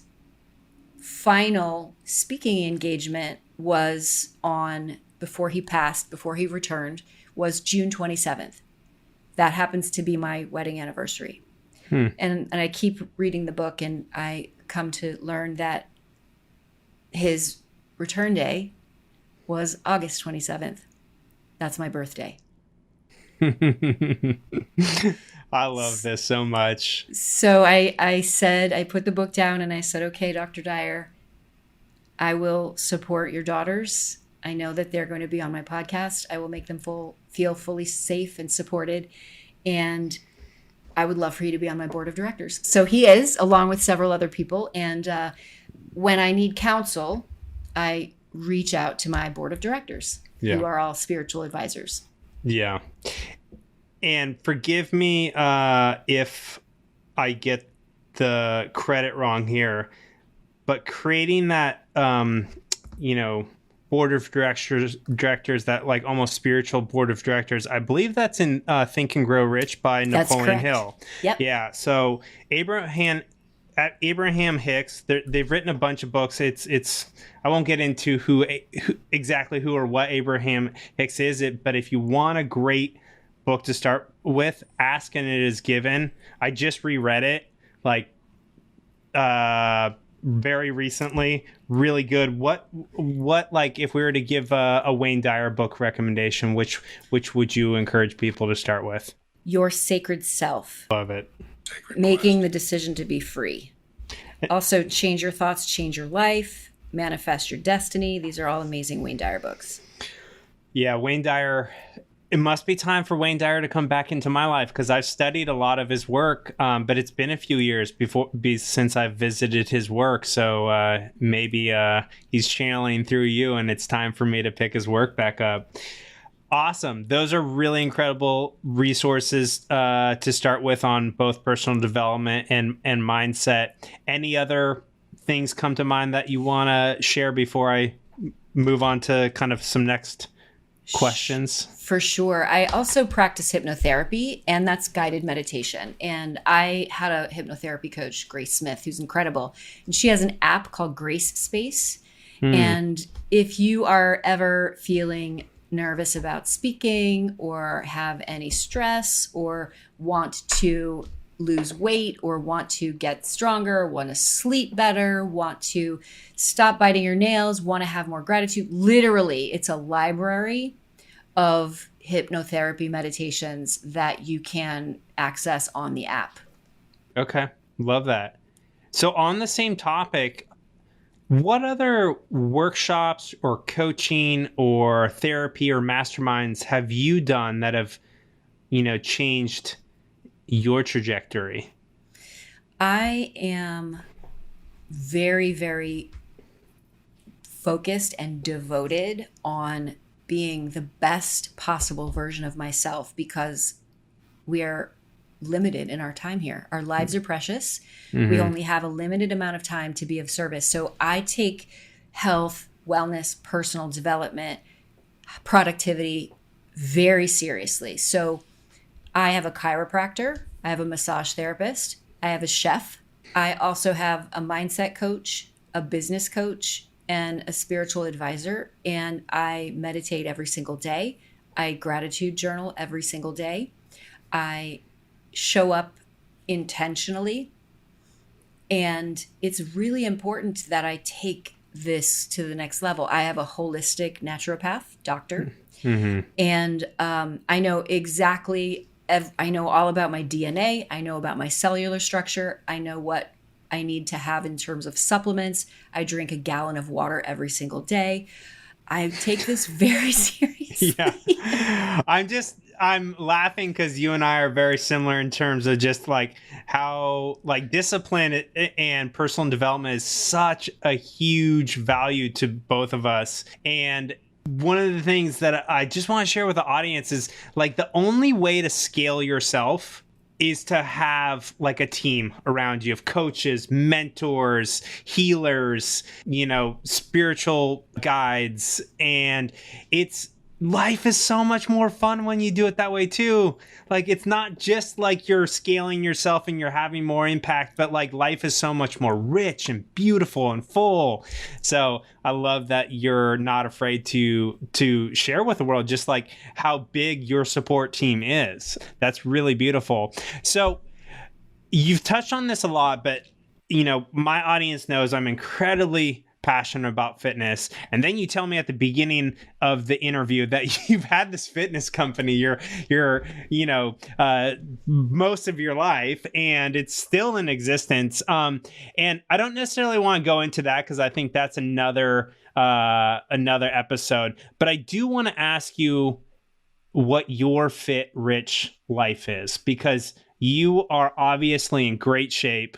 Speaker 1: final speaking engagement was on, before he passed, before he returned, was June 27th. That happens to be my wedding anniversary. And I keep reading the book, and I come to learn that his return day was August 27th. That's my birthday.
Speaker 2: I love this so much.
Speaker 1: So I said, I put the book down and I said, okay, Dr. Dyer, I will support your daughters. I know that they're going to be on my podcast. I will make them feel fully safe and supported. And I would love for you to be on my board of directors. So he is, along with several other people. And when I need counsel, I reach out to my board of directors, who are all spiritual advisors. Yeah.
Speaker 2: And forgive me if I get the credit wrong here, but creating that, board of directors, that like almost spiritual board of directors, I believe that's in Think and Grow Rich by Napoleon Hill.
Speaker 1: Yep.
Speaker 2: Yeah. So Abraham Hicks, they've written a bunch of books. It's I won't get into who exactly or what Abraham Hicks is, but if you want a great book to start with, Ask and It Is Given. I just reread it very recently. Really good. What like if we were to give a Wayne Dyer book recommendation, which would you encourage people to start with?
Speaker 1: Your Sacred Self.
Speaker 2: Love it.
Speaker 1: Making the Decision to Be Free. Also, Change Your Thoughts, Change Your Life, Manifest Your Destiny. These are all amazing Wayne Dyer books.
Speaker 2: Yeah, Wayne Dyer. It must be time for Wayne Dyer to come back into my life, because I've studied a lot of his work, but it's been a few years since I've visited his work. So maybe he's channeling through you, and it's time for me to pick his work back up. Awesome. Those are really incredible resources to start with on both personal development and mindset. Any other things come to mind that you want to share before I move on to kind of some next questions?
Speaker 1: For sure. I also practice hypnotherapy, and that's guided meditation. And I had a hypnotherapy coach, Grace Smith, who's incredible. And she has an app called Grace Space. And if you are ever feeling nervous about speaking or have any stress or want to lose weight or want to get stronger, want to sleep better, want to stop biting your nails, want to have more gratitude, literally, it's a library of hypnotherapy meditations that you can access on the app.
Speaker 2: Okay. Love that. So on the same topic, what other workshops or coaching or therapy or masterminds have you done that have, changed your trajectory?
Speaker 1: I am very, very focused and devoted on being the best possible version of myself because we are limited in our time here. Our lives are precious. We only have a limited amount of time to be of service. So I take health, wellness, personal development, productivity very seriously. So I have a chiropractor, I have a massage therapist, I have a chef. I also have a mindset coach, a business coach, and a spiritual advisor. And I meditate every single day. I gratitude journal every single day. I show up intentionally. And it's really important that I take this to the next level. I have a holistic naturopath doctor. And I know exactly, I know all about my DNA. I know about my cellular structure. I know what I need to have in terms of supplements. I drink a gallon of water every single day. I take this very seriously.
Speaker 2: Yeah. I'm laughing because you and I are very similar in terms of just like how like discipline and personal development is such a huge value to both of us. And one of the things that I just want to share with the audience is like the only way to scale yourself is to have like a team around you of coaches, mentors, healers, spiritual guides. And life is so much more fun when you do it that way too. Like it's not just like you're scaling yourself and you're having more impact, but like life is so much more rich and beautiful and full. So I love that you're not afraid to share with the world just like how big your support team is. That's really beautiful. So you've touched on this a lot, but my audience knows I'm incredibly passionate about fitness. And then you tell me at the beginning of the interview that you've had this fitness company your most of your life, and it's still in existence. And I don't necessarily want to go into that because I think that's another episode. But I do want to ask you what your fit rich life is, because you are obviously in great shape.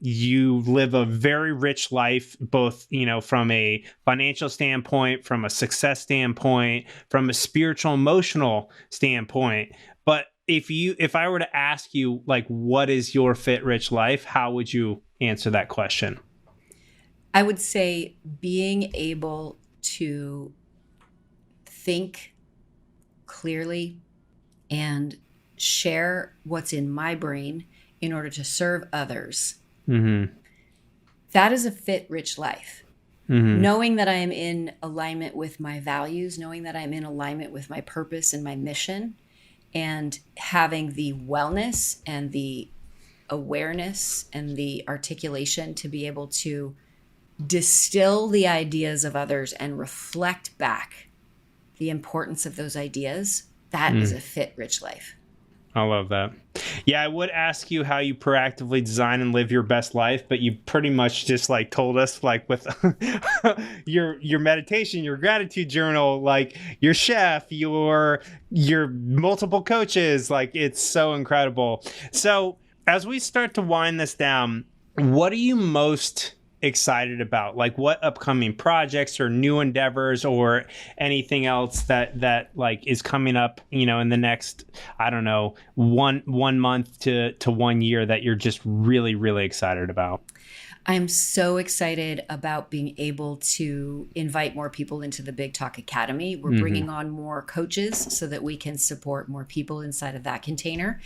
Speaker 2: You live a very rich life, both, from a financial standpoint, from a success standpoint, from a spiritual, emotional standpoint. But if I were to ask you, like, what is your fit rich life? How would you answer that question?
Speaker 1: I would say being able to think clearly and share what's in my brain in order to serve others. That is a fit, rich life. Knowing that I am in alignment with my values, knowing that I'm in alignment with my purpose and my mission, and having the wellness and the awareness and the articulation to be able to distill the ideas of others and reflect back the importance of those ideas. That is a fit, rich life.
Speaker 2: I love that. Yeah, I would ask you how you proactively design and live your best life, but you pretty much just like told us, like with your meditation, your gratitude journal, like your chef, your multiple coaches, like it's so incredible. So as we start to wind this down, what are you most excited about? Like what upcoming projects or new endeavors or anything else that like is coming up, in the next, I don't know, one month to 1 year that you're just really, really excited about?
Speaker 1: I'm so excited about being able to invite more people into the Big Talk Academy. We're bringing on more coaches so that we can support more people inside of that container.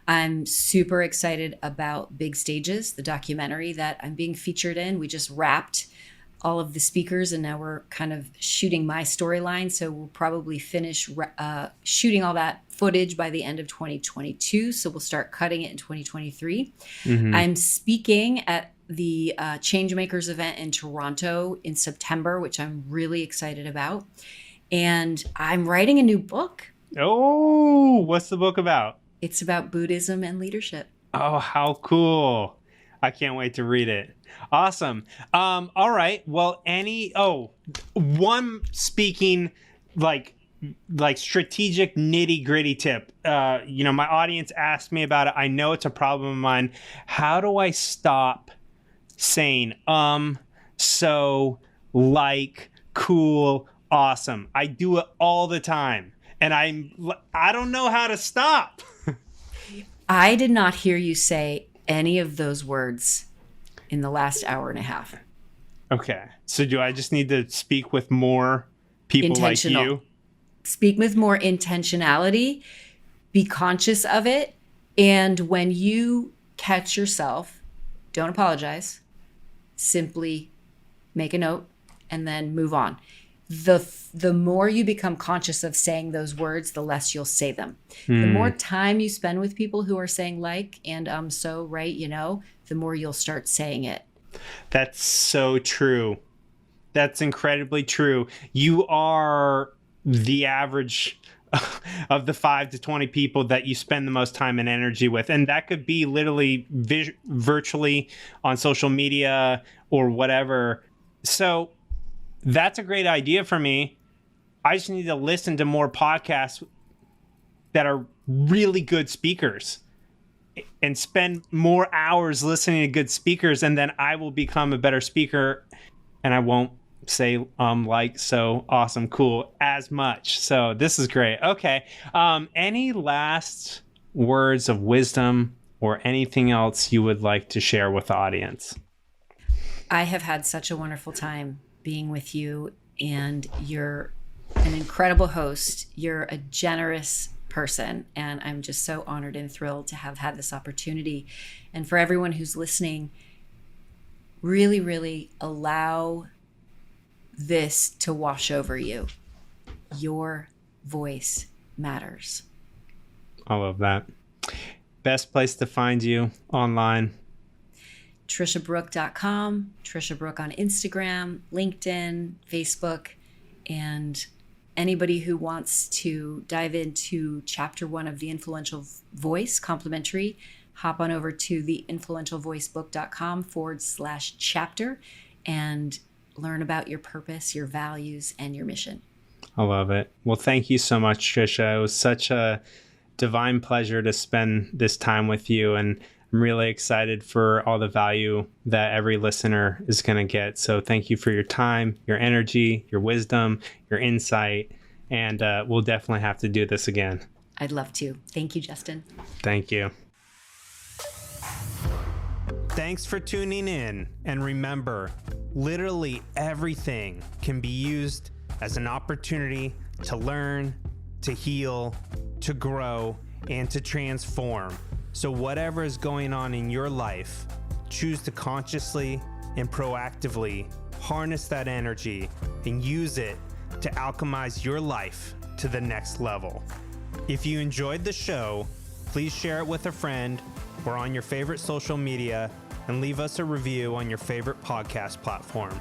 Speaker 1: I'm super excited about Big Stages, the documentary that I'm being featured in. We just wrapped all of the speakers and now we're kind of shooting my storyline. So we'll probably finish shooting all that footage by the end of 2022. So we'll start cutting it in 2023. I'm speaking at the Changemakers event in Toronto in September, which I'm really excited about. And I'm writing a new book.
Speaker 2: Oh, what's the book about?
Speaker 1: It's about Buddhism and leadership.
Speaker 2: Oh, how cool. I can't wait to read it. Awesome. All right. Well, one speaking like strategic nitty gritty tip. My audience asked me about it. I know it's a problem of mine. How do I stop saying, so, like, cool, awesome? I do it all the time. And I don't know how to stop.
Speaker 1: I did not hear you say any of those words in the last hour and a half.
Speaker 2: Okay. So do I just need to speak with more people like you?
Speaker 1: Speak with more intentionality. Be conscious of it. And when you catch yourself, don't apologize. Simply make a note and then move on. The more you become conscious of saying those words, the less you'll say them. The more time you spend with people who are saying like and so, right, the more you'll start saying it.
Speaker 2: That's so true. That's incredibly true. You are the average of the 5 to 20 people that you spend the most time and energy with. And that could be literally virtually on social media or whatever. So that's a great idea for me. I just need to listen to more podcasts that are really good speakers and spend more hours listening to good speakers. And then I will become a better speaker and I won't say like, so, awesome, cool as much. So this is great. Okay. Any last words of wisdom or anything else you would like to share with the audience?
Speaker 1: I have had such a wonderful time being with you, and you're an incredible host. You're a generous person, and I'm just so honored and thrilled to have had this opportunity. And for everyone who's listening, really, really allow this to wash over you. Your voice matters.
Speaker 2: I love that. Best place to find you online?
Speaker 1: TriciaBrouk.com, Tricia Brouk on Instagram, LinkedIn, Facebook, and anybody who wants to dive into chapter 1 of The Influential Voice, complimentary, hop on over to theinfluentialvoicebook.com/chapter and learn about your purpose, your values, and your mission.
Speaker 2: I love it. Well, thank you so much, Tricia. It was such a divine pleasure to spend this time with you, and I'm really excited for all the value that every listener is going to get. So thank you for your time, your energy, your wisdom, your insight, and we'll definitely have to do this again.
Speaker 1: I'd love to. Thank you, Justin.
Speaker 2: Thank you. Thanks for tuning in. And remember, literally everything can be used as an opportunity to learn, to heal, to grow, and to transform. So whatever is going on in your life, choose to consciously and proactively harness that energy and use it to alchemize your life to the next level. If you enjoyed the show, please share it with a friend or on your favorite social media and leave us a review on your favorite podcast platform.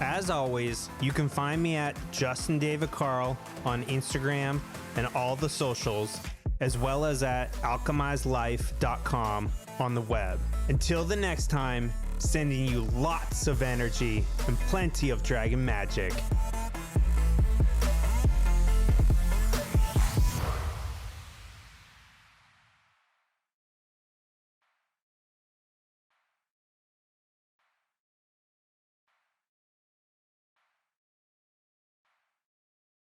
Speaker 2: As always, you can find me at Justin David Carl on Instagram and all the socials, as well as at alchemizelife.com on the web. Until the next time, sending you lots of energy and plenty of dragon magic.